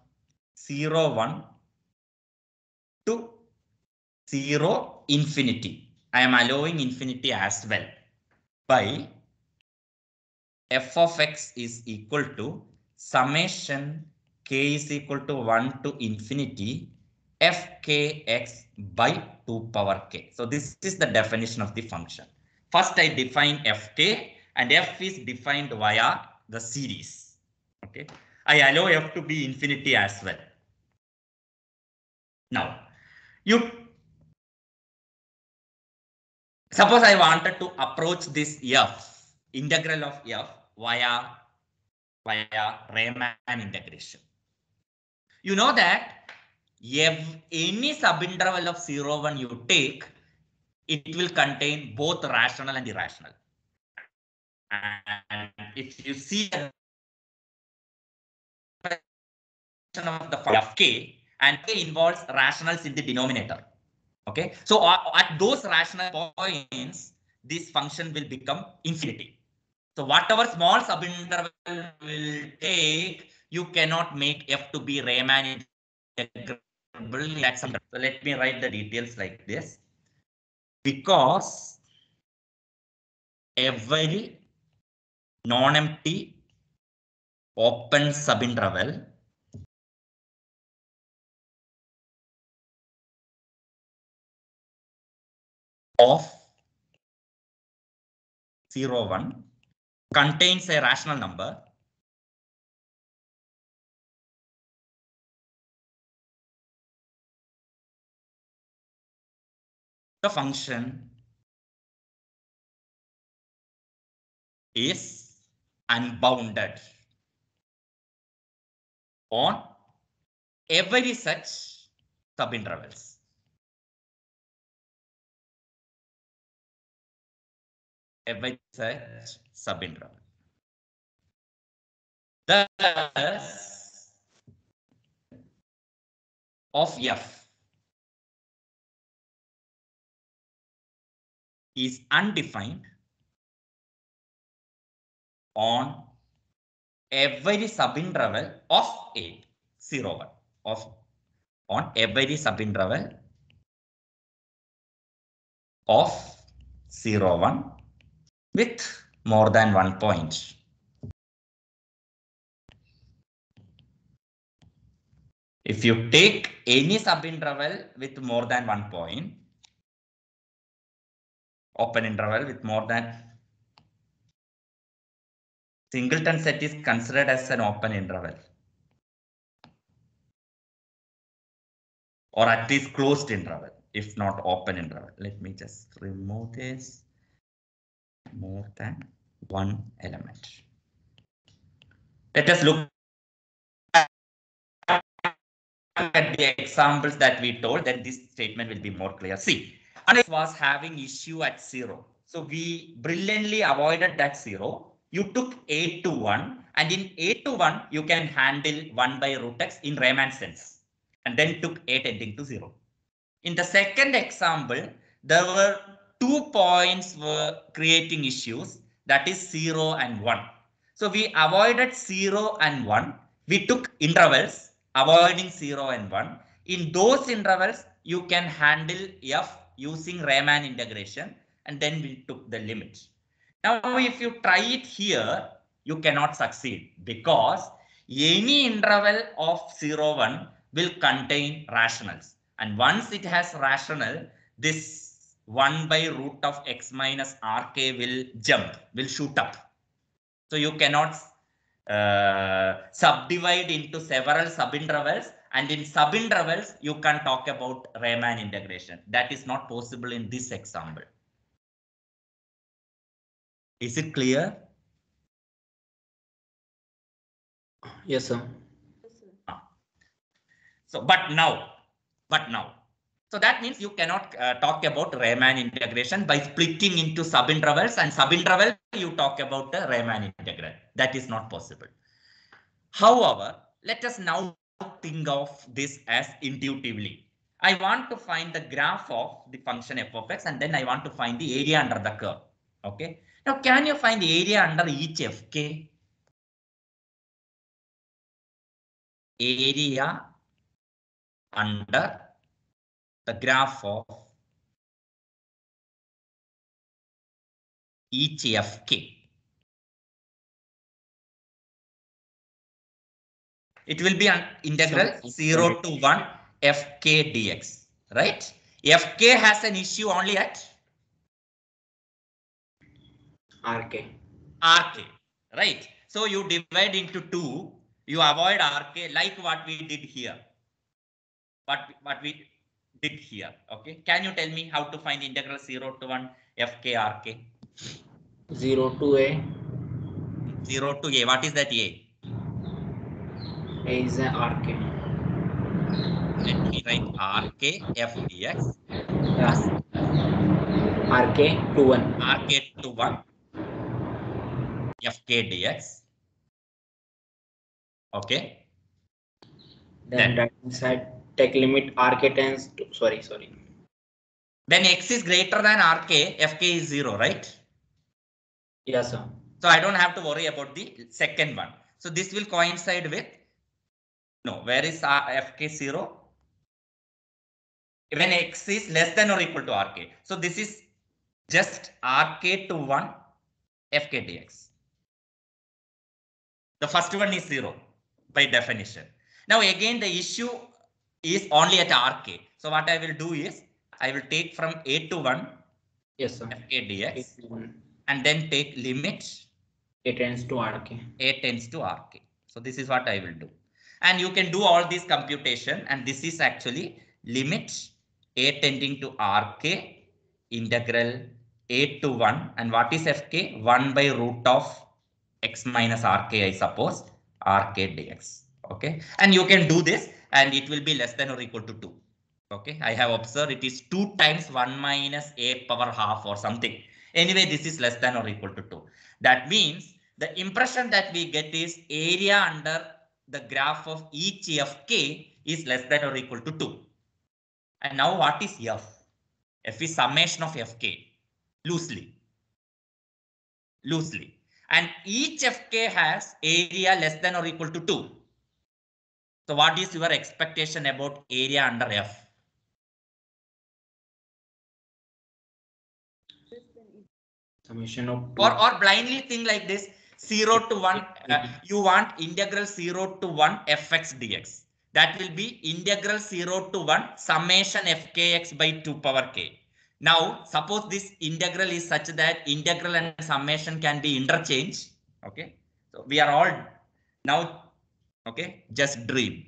0, 1 to 0, infinity. I am allowing infinity as well by f of x is equal to summation k is equal to 1 to infinity fkx by 2 power k. So this is the definition of the function. First, I define fk, and f is defined via the series. Okay, I allow f to be infinity as well. Now, you suppose I wanted to approach this f, integral of f via Riemann integration. You know that if any subinterval of 0, 1 you take, it will contain both rational and irrational. And if you see the of the function of k, and k involves rationals in the denominator. Okay, so at those rational points, this function will become infinity. So whatever small subinterval will take, you cannot make f to be Riemann integrable. So let me write the details like this. Because every non-empty open subinterval of 0, 1 contains a rational number the function is unbounded on every such subintervals. Every such subinterval. Thus, of f is undefined on every subinterval of A, 0, 1 of on every subinterval of 0, 1 with more than 1 point. If you take any subinterval with more than 1 point, open interval with more than singleton set is considered as an open interval, or at least closed interval, if not open interval. Let me just remove this. More than one element. Let us look at the examples that we told, then this statement will be more clear. See, Alex was having issue at 0. So we brilliantly avoided that 0. You took 8 to 1, and in 8 to 1, you can handle 1 by root x in Riemann sense, and then took 8 tending to 0. In the second example, there were 2 points were creating issues, that is 0 and 1. So we avoided 0 and 1. We took intervals avoiding 0 and 1. In those intervals, you can handle f using Riemann integration, and then we took the limit. Now, if you try it here, you cannot succeed because any interval of 0, 1 will contain rationals. And once it has rational, this 1 by root of x minus rk will jump, will shoot up. So you cannot subdivide into several subintervals, and in subintervals you can talk about Riemann integration. That is not possible in this example. Is it clear? Yes, sir. So, but now, so that means you cannot talk about Riemann integration by splitting into subintervals, and subinterval you talk about the Riemann integral. That is not possible. However, let us now think of this as intuitively. I want to find the graph of the function f of x, and then I want to find the area under the curve. Okay. Now, can you find the area under each fk? Area under the graph of each fk. It will be an integral 0 to 1 fk dx, right? Fk has an issue only at RK. rk, right? So you divide into 2, you avoid rk like what we did here. What we did here, okay? Can you tell me how to find integral 0 to 1 fk rk? 0 to A. 0 to a, what is that a? A is an RK. Let me write rk f dx Yeah. RK to 1. rk to 1 fk dx. Okay. Then right inside take limit RK tends to sorry. When x is greater than rk, fk is 0, right? Yes, sir. So I don't have to worry about the second one. So this will coincide with, no, where is fk 0? When x is less than or equal to rk. So this is just rk to 1 fk dx. The first one is 0 by definition. Now again, the issue is only at rk. So what I will do is, I will take from a to 1 Yes, sir. fk dx, 8 to 1. and then take limit A tends to RK. a tends to rk. So this is what I will do. And you can do all this computation, and this is actually limit a tending to rk integral a to 1. And what is fk? 1 by root of x minus rk, I suppose, rk dx. Okay. And you can do this, and it will be less than or equal to 2. Okay. I have observed it is 2 times 1 minus a power half or something. Anyway, this is less than or equal to 2. That means the impression that we get is area under the graph of each fk is less than or equal to 2. And now what is f? F is summation of fk, loosely. And each fk has area less than or equal to 2. So what is your expectation about area under f? Summation of 2. Or blindly think like this, 0 to 1, you want integral 0 to 1 fx dx. That will be integral 0 to 1 summation fkx by 2 power k. Now, suppose this integral is such that integral and summation can be interchanged. Okay. So we are all now, okay, just dream.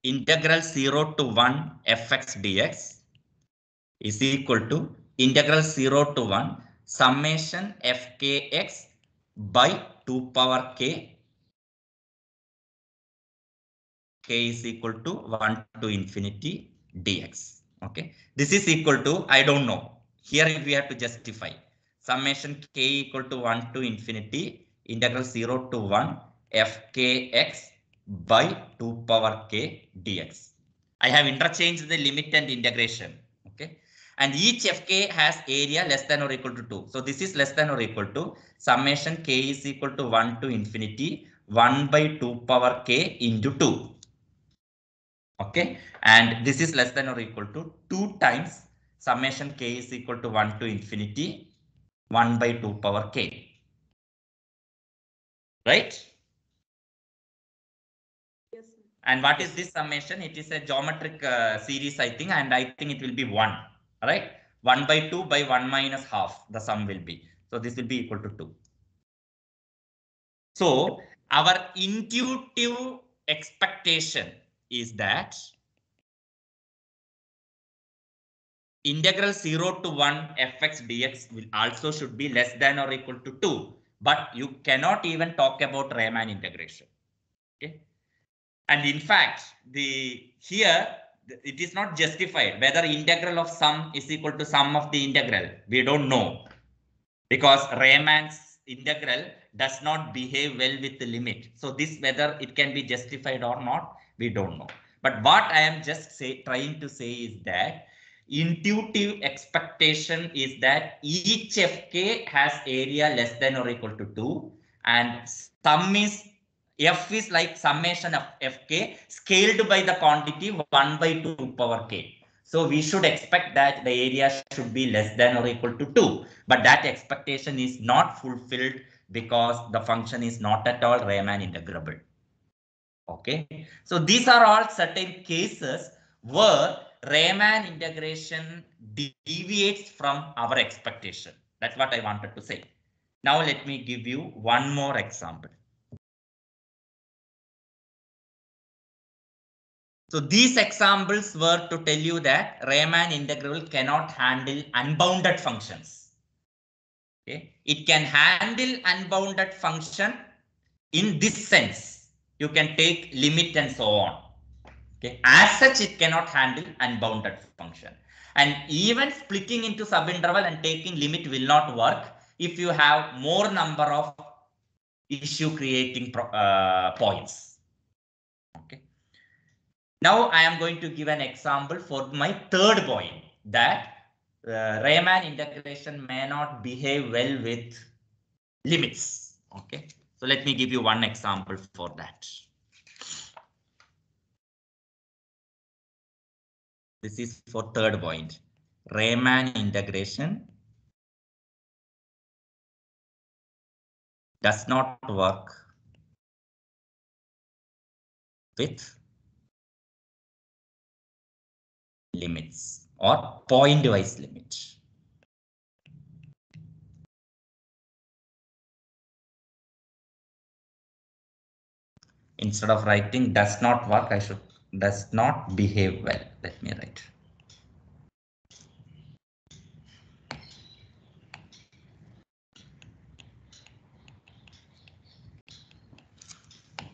Integral 0 to 1 fx dx is equal to integral 0 to 1 summation fkx by 2 power k. K is equal to 1 to infinity dx. Okay. This is equal to, I don't know. Here we have to justify. Summation k equal to 1 to infinity integral 0 to 1 fkx by 2 power k dx. I have interchanged the limit and integration. Okay. And each fk has area less than or equal to 2. So this is less than or equal to summation k is equal to 1 to infinity 1 by 2 power k into 2. Okay. And this is less than or equal to 2 times summation k is equal to 1 to infinity 1 by 2 power k. Right? Yes, sir. And what is this summation? It is a geometric series, I think, and I think it will be 1. Right? 1 by 2 by 1 minus half, the sum will be. So this will be equal to 2. So our intuitive expectation is that integral 0 to 1 fx dx will also should be less than or equal to 2. But you cannot even talk about Riemann integration. Okay. And in fact, here it is not justified whether integral of sum is equal to sum of the integral. We don't know, because Riemann's integral does not behave well with the limit. So this, whether it can be justified or not, we don't know. But what I am just trying to say is that intuitive expectation is that each fk has area less than or equal to 2, and sum is f is like summation of fk scaled by the quantity 1 by 2 power k. So we should expect that the area should be less than or equal to 2. But that expectation is not fulfilled because the function is not at all Riemann integrable. Okay. So these are all certain cases where Riemann integration deviates from our expectation. That's what I wanted to say. Now let me give you one more example. So these examples were to tell you that Riemann integral cannot handle unbounded functions. Okay. It can handle unbounded function in this sense. You can take limit and so on. Okay. As such, it cannot handle unbounded function. And even splitting into subinterval and taking limit will not work if you have more number of issue creating points. Okay. Now I am going to give an example for my third point, that Riemann integration may not behave well with limits. Okay. So let me give you one example for that. This is for third point. Riemann integration does not work with limits or point-wise limit. Instead of writing does not work, I should does not behave well. Let me write.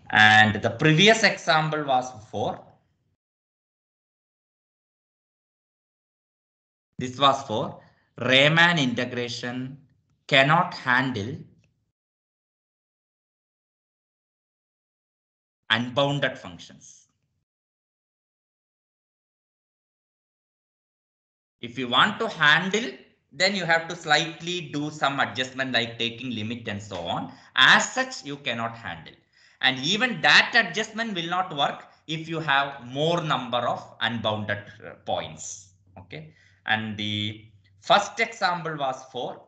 And the previous example was for, this was for Riemann integration cannot handle unbounded functions. If you want to handle, then you have to slightly do some adjustment like taking limit and so on. As such, you cannot handle. And even that adjustment will not work if you have more number of unbounded points. Okay. And the first example was for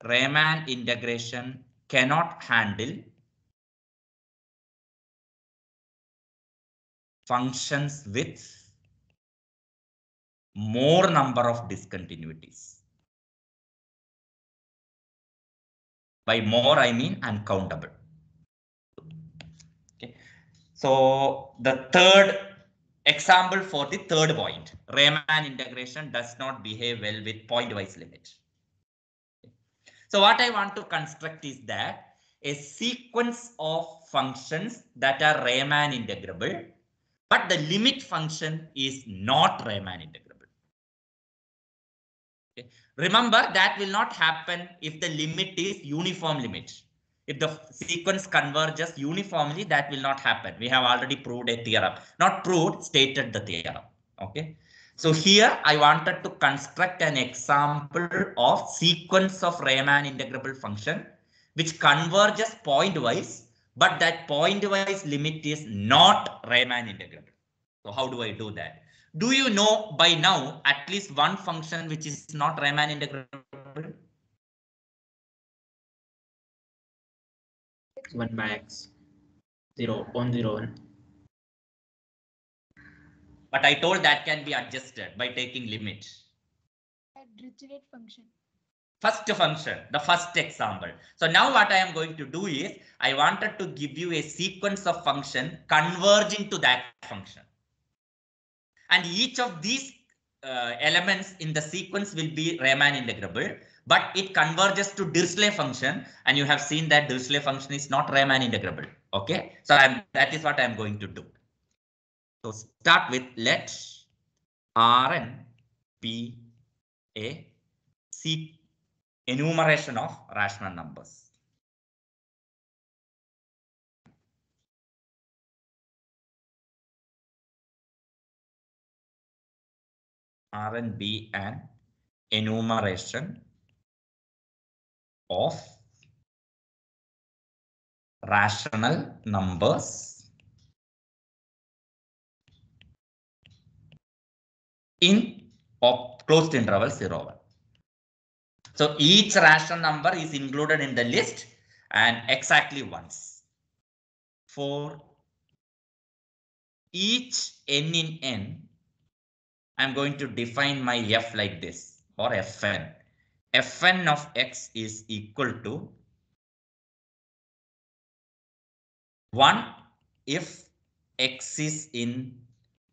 Riemann integration cannot handle functions with more number of discontinuities. By more, I mean uncountable. Okay. So the third example for the third point, Riemann integration does not behave well with point-wise limit. So what I want to construct is that a sequence of functions that are Riemann integrable, but the limit function is not Riemann integrable. Okay. Remember, that will not happen if the limit is uniform limit. If the sequence converges uniformly, that will not happen. We have already proved a theorem. Not proved, stated the theorem. Okay. So here I wanted to construct an example of sequence of Riemann integrable function which converges pointwise, but that pointwise limit is not Riemann integrable. So how do I do that? Do you know by now at least one function which is not Riemann integrable? 1 by x 0 1 0 1. But I told that can be adjusted by taking limit. Dirichlet function. First function, the first example. So now what I am going to do is I wanted to give you a sequence of function converging to that function. And each of these elements in the sequence will be Riemann integrable, but it converges to Dirichlet function. And you have seen that Dirichlet function is not Riemann integrable. Okay, so that is what I am going to do. So start with let Rn be a enumeration of rational numbers. Rn be an enumeration of rational numbers in closed interval 0, 1. So each rational number is included in the list and exactly once. For each n in n, I'm going to define my f like this, or fn. Fn of x is equal to 1 if x is in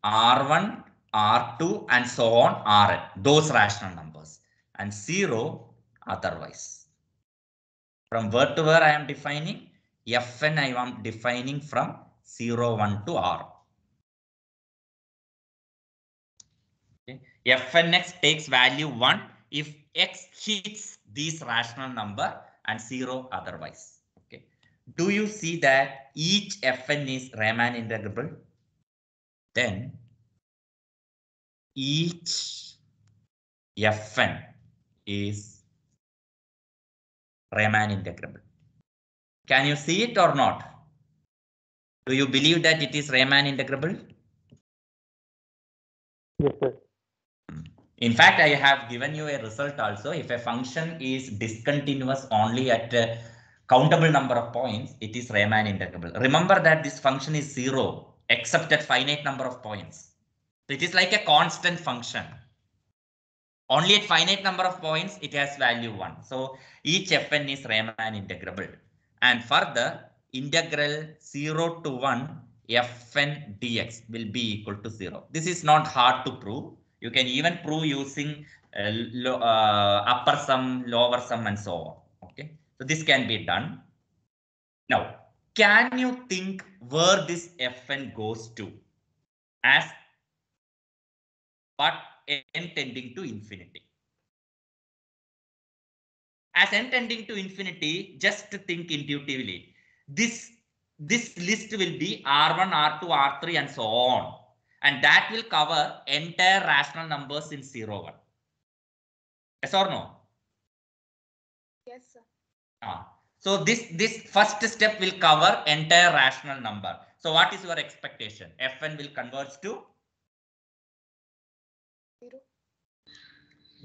R1, R2, and so on, Rn, those rational numbers, and 0 otherwise. From where to where I am defining? Fn I am defining from 0, 1 to R. Okay. Fnx takes value 1 if x hits this rational number and 0 otherwise. Okay. Do you see that each Fn is Riemann integrable? Then each Fn is Riemann integrable. Can you see it or not? Do you believe that it is Riemann integrable? Yes, sir. In fact, I have given you a result also. If a function is discontinuous only at a countable number of points, it is Riemann integrable. Remember that this function is 0 except at finite number of points. It is like a constant function. Only at finite number of points, it has value 1. So each Fn is Riemann integrable. And further, integral 0 to 1 Fn dx will be equal to 0. This is not hard to prove. You can even prove using upper sum, lower sum, and so on. Okay, so this can be done. Now, can you think where this Fn goes to as but n tending to infinity? As n tending to infinity, just think intuitively. This list will be R1, R2, R3, and so on. And that will cover entire rational numbers in 0, 1. Yes or no? Yes, sir. So this first step will cover entire rational number. So what is your expectation? Fn will converge to 0.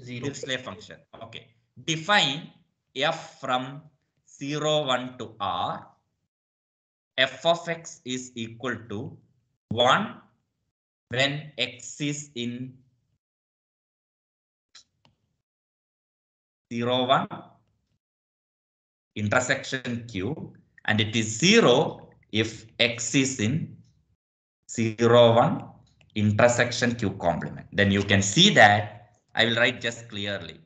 Dirichlet function. Okay. Define f from 0, 1 to R. F of x is equal to 1 when x is in 0, 1 intersection q, and it is 0 if x is in 0, 1 intersection q complement. Then you can see that I will write just clearly.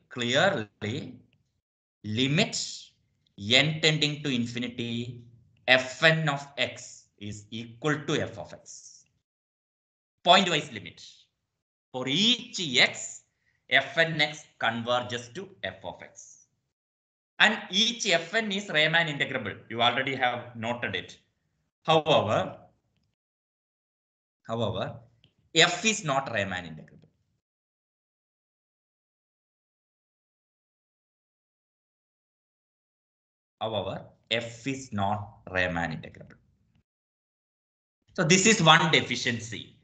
Limit n tending to infinity Fn of x is equal to f of x. Pointwise limit. For each x, Fnx converges to f of x. And each Fn is Riemann integrable. You already have noted it. However, f is not Riemann integrable. However, f is not Riemann integrable. So this is one deficiency.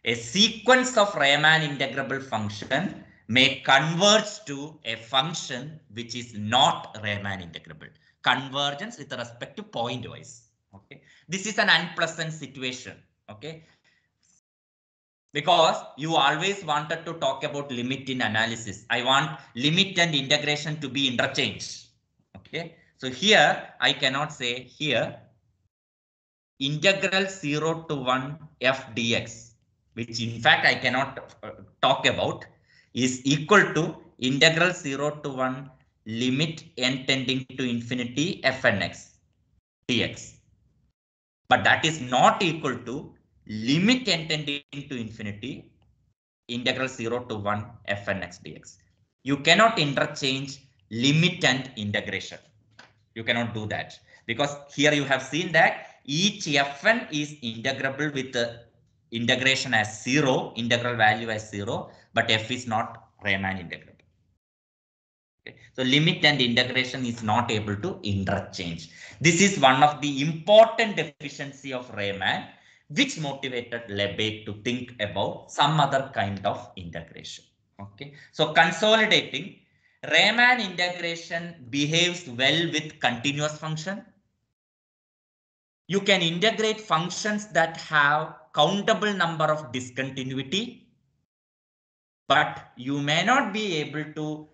A sequence of Riemann integrable function may converge to a function which is not Riemann integrable. Convergence with respect to pointwise. Okay, this is an unpleasant situation. Okay, because you always wanted to talk about limit in analysis. I want limit and integration to be interchanged. Okay, so here I cannot say here integral 0 to 1 f dx, which in fact I cannot talk about, is equal to integral 0 to 1 limit n tending to infinity fn x dx. But that is not equal to limit n tending to infinity integral 0 to 1 fn x dx. You cannot interchange limit and integration. You cannot do that because here you have seen that each fn is integrable with the integration as 0, integral value as 0, but f is not Riemann integrable. Okay. So limit and integration is not able to interchange. This is one of the important deficiency of Riemann, which motivated Lebesgue to think about some other kind of integration. Okay, so consolidating, Riemann integration behaves well with continuous function. You can integrate functions that have countable number of discontinuity, but you may not be able to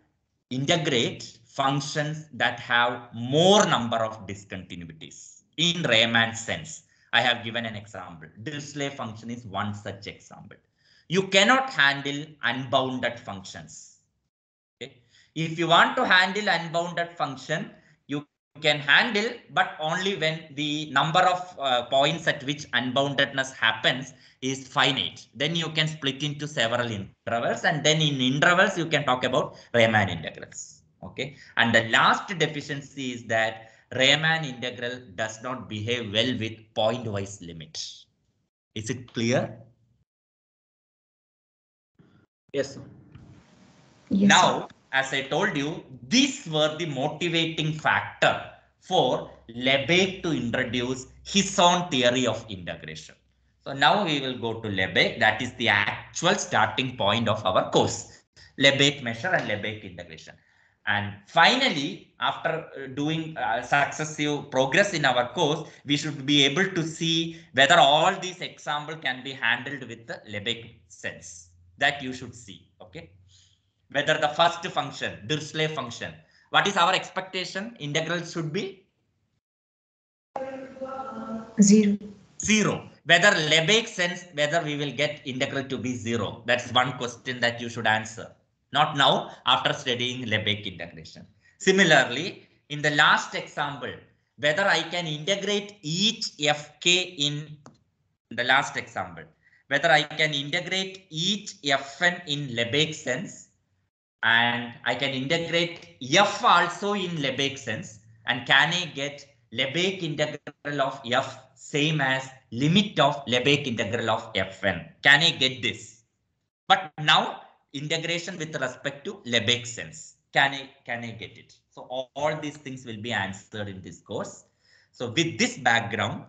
integrate functions that have more number of discontinuities in Riemann sense. I have given an example. Dirichlet function is one such example. You cannot handle unbounded functions. Okay. If you want to handle unbounded function, you can handle, but only when the number of points at which unboundedness happens is finite. Then you can split into several intervals, and then in intervals you can talk about Riemann integrals. Okay, and the last deficiency is that Riemann integral does not behave well with pointwise limit. Is it clear? Yes, sir. Yes, Now, as I told you, these were the motivating factor for Lebesgue to introduce his own theory of integration. So now we will go to Lebesgue. That is the actual starting point of our course. Lebesgue measure and Lebesgue integration. And finally, after doing successive progress in our course, we should be able to see whether all these examples can be handled with the Lebesgue sense. That you should see. Okay. Whether the first function, Dirichlet function, what is our expectation? Integral should be 0. 0. Whether Lebesgue sense, whether we will get integral to be 0. That's one question that you should answer. Not now, after studying Lebesgue integration. Similarly, in the last example, whether I can integrate each fk in the last example, whether I can integrate each fn in Lebesgue sense, and I can integrate f also in Lebesgue sense, and can I get Lebesgue integral of f same as limit of Lebesgue integral of fn? Can I get this? But now integration with respect to Lebesgue sense, can I get it? So all these things will be answered in this course. So with this background,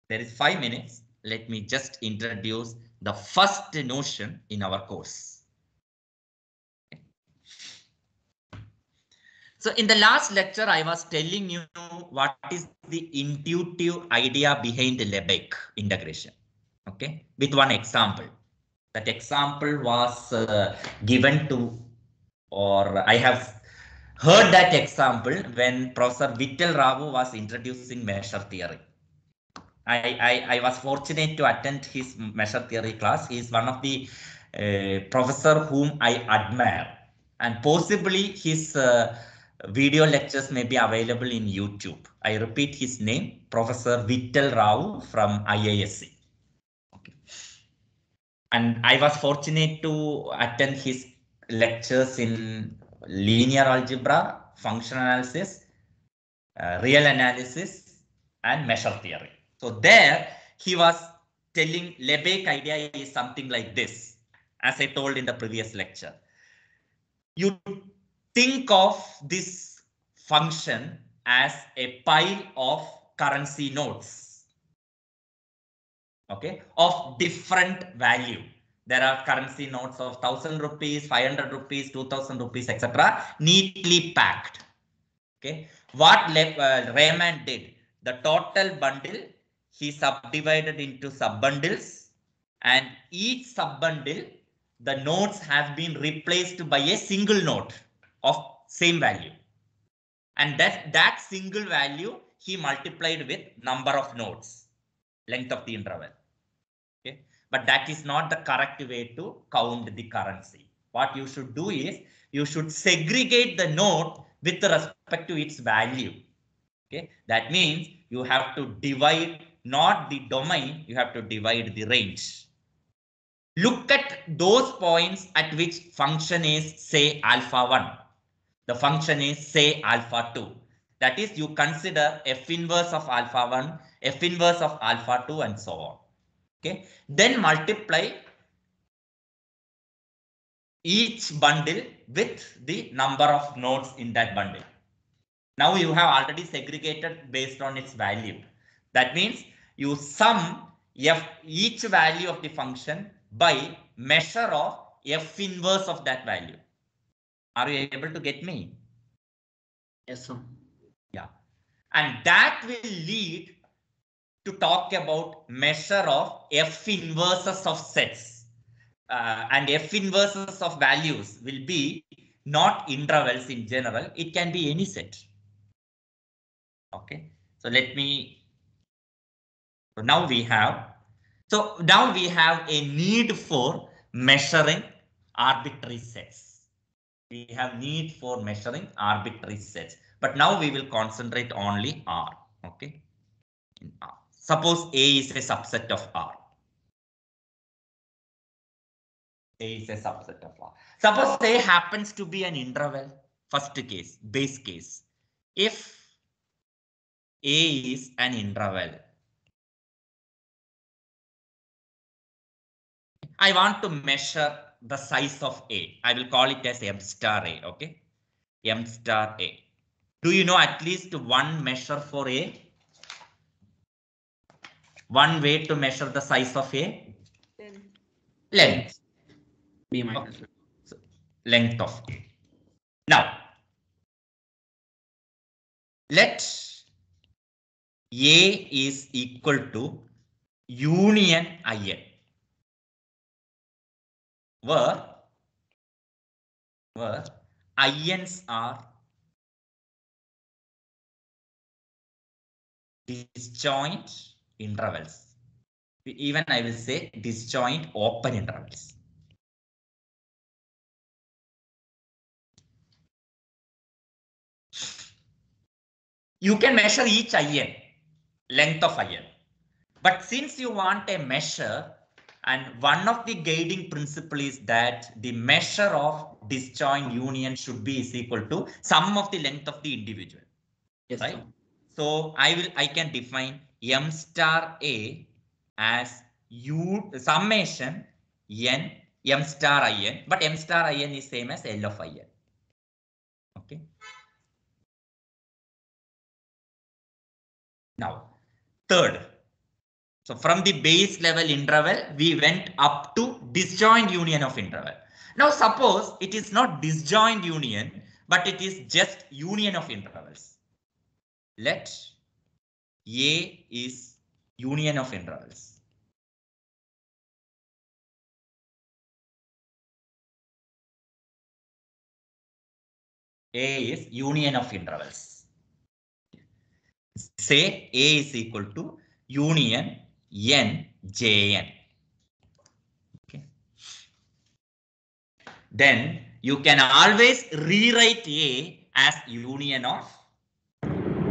there is 5 minutes. Let me just introduce the first notion in our course. So in the last lecture, I was telling you what is the intuitive idea behind the Lebesgue integration. Okay, with one example. That example was given to, or I have heard that example when Professor Vittal Rao was introducing measure theory. I was fortunate to attend his measure theory class. He is one of the professor whom I admire, and possibly his video lectures may be available in YouTube. I repeat his name, Professor Vittal Rao from IISc. Okay. And I was fortunate to attend his lectures in linear algebra, function analysis, real analysis, and measure theory. So there he was telling Lebesgue idea is something like this, as I told in the previous lecture. You think of this function as a pile of currency notes. okay, of different value. There are currency notes of 1,000 rupees, 500 rupees, 2,000 rupees, etc. neatly packed. Okay, what Raymond did, the total bundle, he subdivided into sub bundles, and each sub bundle, the notes have been replaced by a single note of same value. And that single value he multiplied with number of notes, length of the interval. Okay, but that is not the correct way to count the currency. What you should do is you should segregate the note with respect to its value. Okay, that means you have to divide not the domain, you have to divide the range. Look at those points at which function is say alpha 1. The function is say alpha 2. That is, you consider f inverse of alpha 1, f inverse of alpha 2, and so on. Okay, then multiply each bundle with the number of nodes in that bundle. Now you have already segregated based on its value. That means you sum each value of the function by measure of f inverse of that value. Are you able to get me? Yes, sir. Yeah. And that will lead to talk about measure of f inverses of sets. And f inverses of values will be not intervals in general. It can be any set. Okay. So let me. So now we have a need for measuring arbitrary sets. We have need for measuring arbitrary sets. But now we will concentrate only R. Okay. In R. Suppose A is a subset of R. A is a subset of R. Suppose A happens to be an interval. First case, base case. If A is an interval, I want to measure the size of A. I will call it as M star A. Okay. M star A. Do you know at least one measure for A? One way to measure the size of A? Length. B minus. Okay. So, length of A. Now, let A is equal to union IN, where INs are disjoint intervals. Even I will say disjoint open intervals. You can measure each IN, length of IN. But since you want a measure, and one of the guiding principle is that the measure of disjoint union should be is equal to sum of the length of the individual. Yes, right? sir. So I can define M star A as summation n M star IN, but M star IN is same as L of IN. Okay. Now, third. So from the base level interval, we went up to disjoint union of interval. Now suppose it is not disjoint union, but it is just union of intervals. Let A is union of intervals. A is union of intervals. Say A is equal to union n Jn. Okay. Then you can always rewrite A as union of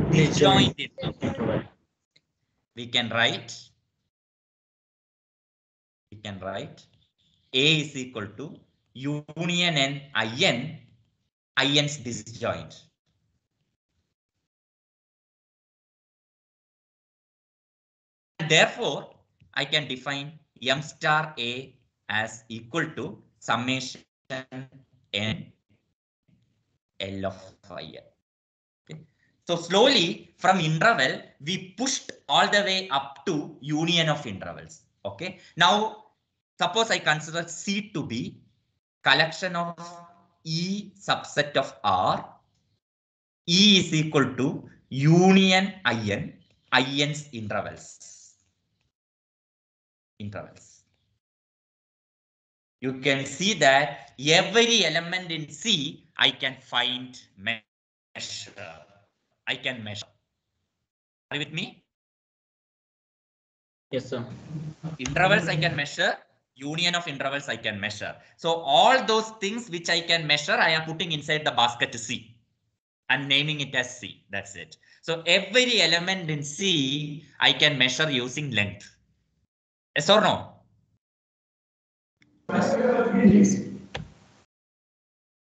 disjoint interval. We can write A is equal to union n IN's disjoint. Therefore, I can define M star A as equal to summation n L of IN. Okay. So slowly from interval, we pushed all the way up to union of intervals. Okay. Now, suppose I consider C to be collection of E subset of R. E is equal to union IN, IN's intervals. You can see that every element in C I can find measure. I can measure. Are you with me? Yes, sir. Intervals I can measure. Union of intervals I can measure. So all those things which I can measure, I am putting inside the basket C and naming it as C. That's it. So every element in C I can measure using length. Yes or no? Yes.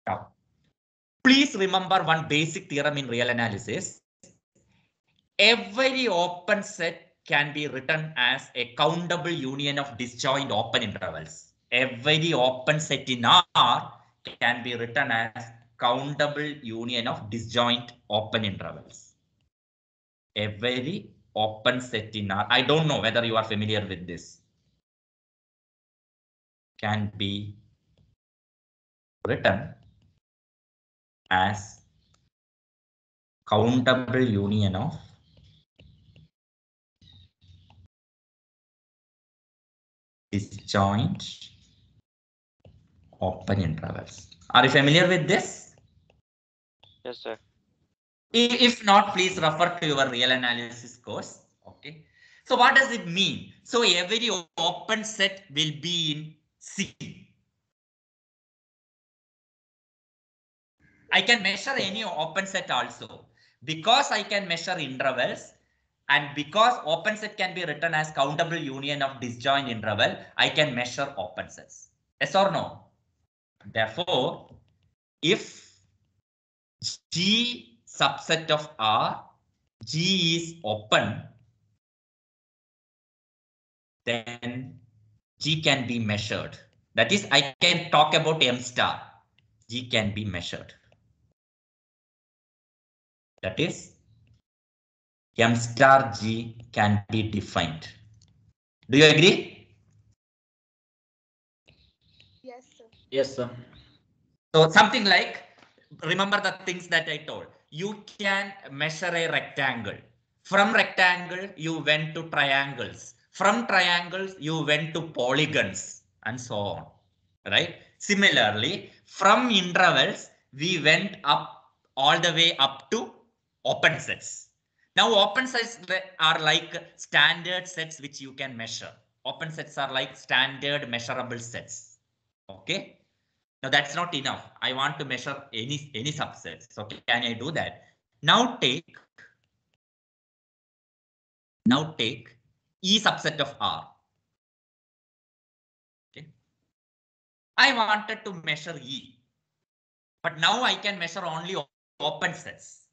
Now, please remember one basic theorem in real analysis. Every open set can be written as a countable union of disjoint open intervals. Every open set in R can be written as countable union of disjoint open intervals. Every open set in R. I don't know whether you are familiar with this. Can be written as countable union of disjoint open intervals. Are you familiar with this? Yes, sir. If not, please refer to your real analysis course. Okay. So what does it mean? So every open set will be in C. I can measure any open set also. Because I can measure intervals and because open set can be written as countable union of disjoint interval, I can measure open sets. Yes or no? Therefore, if G subset of R, G is open, then G can be measured. That is, I can talk about M star. G can be measured. That is, M star G can be defined. Do you agree? Yes, sir. Yes, sir. So something like, remember the things that I told. You can measure a rectangle. From rectangle, you went to triangles. From triangles, you went to polygons and so on. Right? Similarly, from intervals, we went up all the way up to open sets. Now, open sets are like standard sets which you can measure. Open sets are like standard measurable sets. Okay. Now that's not enough. I want to measure any subsets. So can I do that? Now take E subset of R. Okay. I wanted to measure E, but now I can measure only open sets.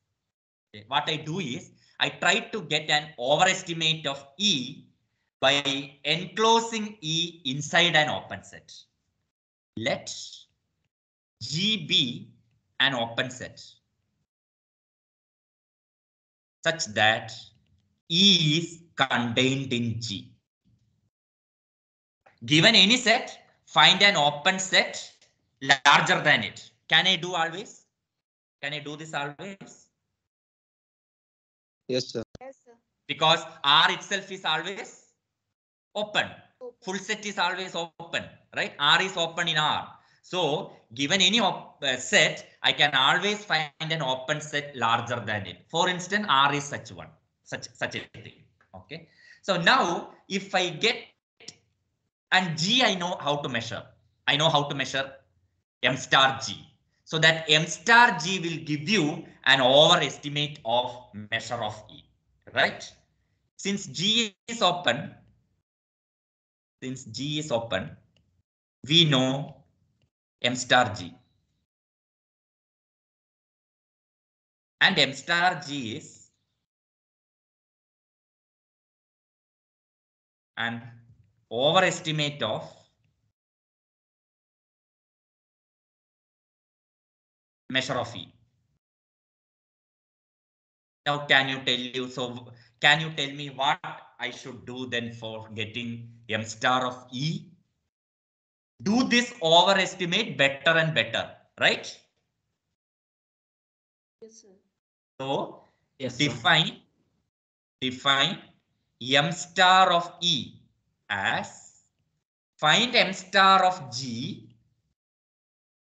Okay. What I do is I try to get an overestimate of E by enclosing E inside an open set. Let G be an open set such that E is contained in G. Given any set, find an open set larger than it. Can I do always? Can I do this always? Yes, sir. Yes, sir. Because R itself is always open. Open. Full set is always open, right? R is open in R. So given any set, I can always find an open set larger than it. For instance, R is such one, such a thing. Okay. So now if I get and G, I know how to measure. I know how to measure M star G. So that M star G will give you an overestimate of measure of E, right? Since G is open, we know M star G. And M star G is an overestimate of measure of E. Now, can you tell you, so Can you tell me what I should do then for getting M star of E? Do this overestimate better and better, right? Yes, sir. So Yes, sir. define M star of E as find M star of G,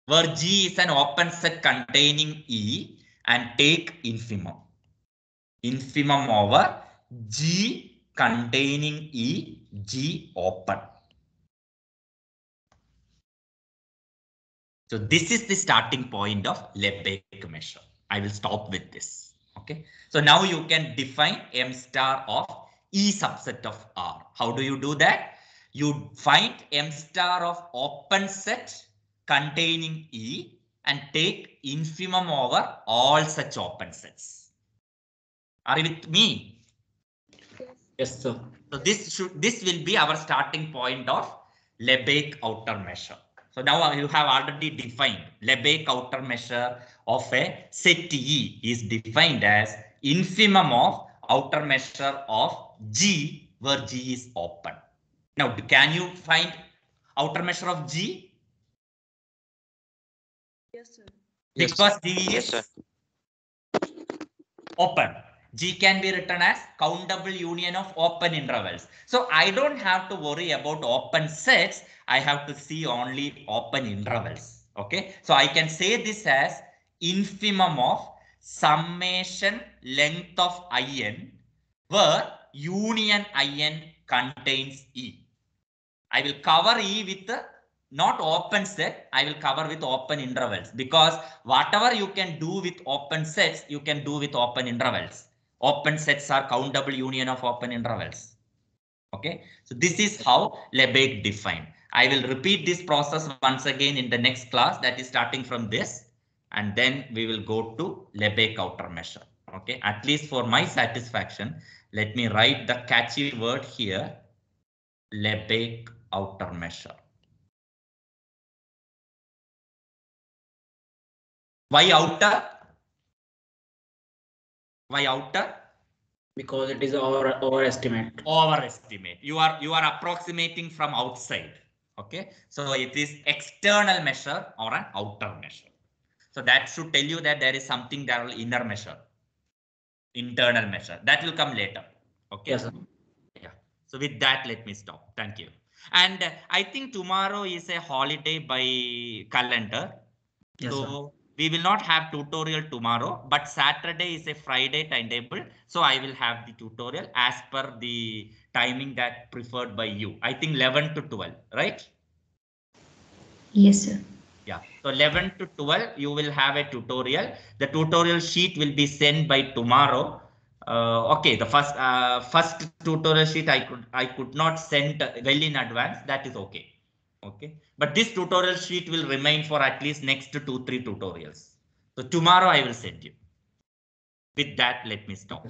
where G is an open set containing E, and take infimum. Infimum over G containing E, G open. So this is the starting point of Lebesgue measure. I will stop with this. Okay. So now you can define M star of E subset of R. How do you do that? You find M star of open set containing E and take infimum over all such open sets. Are you with me? Yes, sir. So this will be our starting point of Lebesgue outer measure. So now you have already defined Lebesgue outer measure of a set E is defined as infimum of outer measure of G where G is open. Now can you find outer measure of G? Yes, sir. Yes, Because G yes, is sir. open. G can be written as countable union of open intervals. So I don't have to worry about open sets. I have to see only open intervals. Okay. So I can say this as infimum of summation length of In where union In contains E. I will cover E with not open set. I will cover with open intervals because whatever you can do with open sets, you can do with open intervals. Open sets are countable union of open intervals. Okay, so this is how Lebesgue defined. I will repeat this process once again in the next class, that is starting from this, and then we will go to Lebesgue outer measure. Okay, at least for my satisfaction, let me write the catchy word here, Lebesgue outer measure. Why outer? Why outer? Because it is overestimate. Overestimate. You are approximating from outside. Okay, so it is external measure or an outer measure. So that should tell you that there is something that will inner measure, internal measure. That will come later. Okay. Yes, sir. Yeah. So with that, let me stop. Thank you. And I think tomorrow is a holiday by calendar. Yes, sir. So we will not have tutorial tomorrow, but Saturday is a Friday timetable. So I will have the tutorial as per the timing that preferred by you. I think 11 to 12, right? Yes, sir. Yeah. So 11 to 12, you will have a tutorial. The tutorial sheet will be sent by tomorrow. Okay, the first tutorial sheet I could not send well in advance. That is okay. Okay, but this tutorial sheet will remain for at least next 2-3 tutorials. So tomorrow I will send you. With that, let me stop.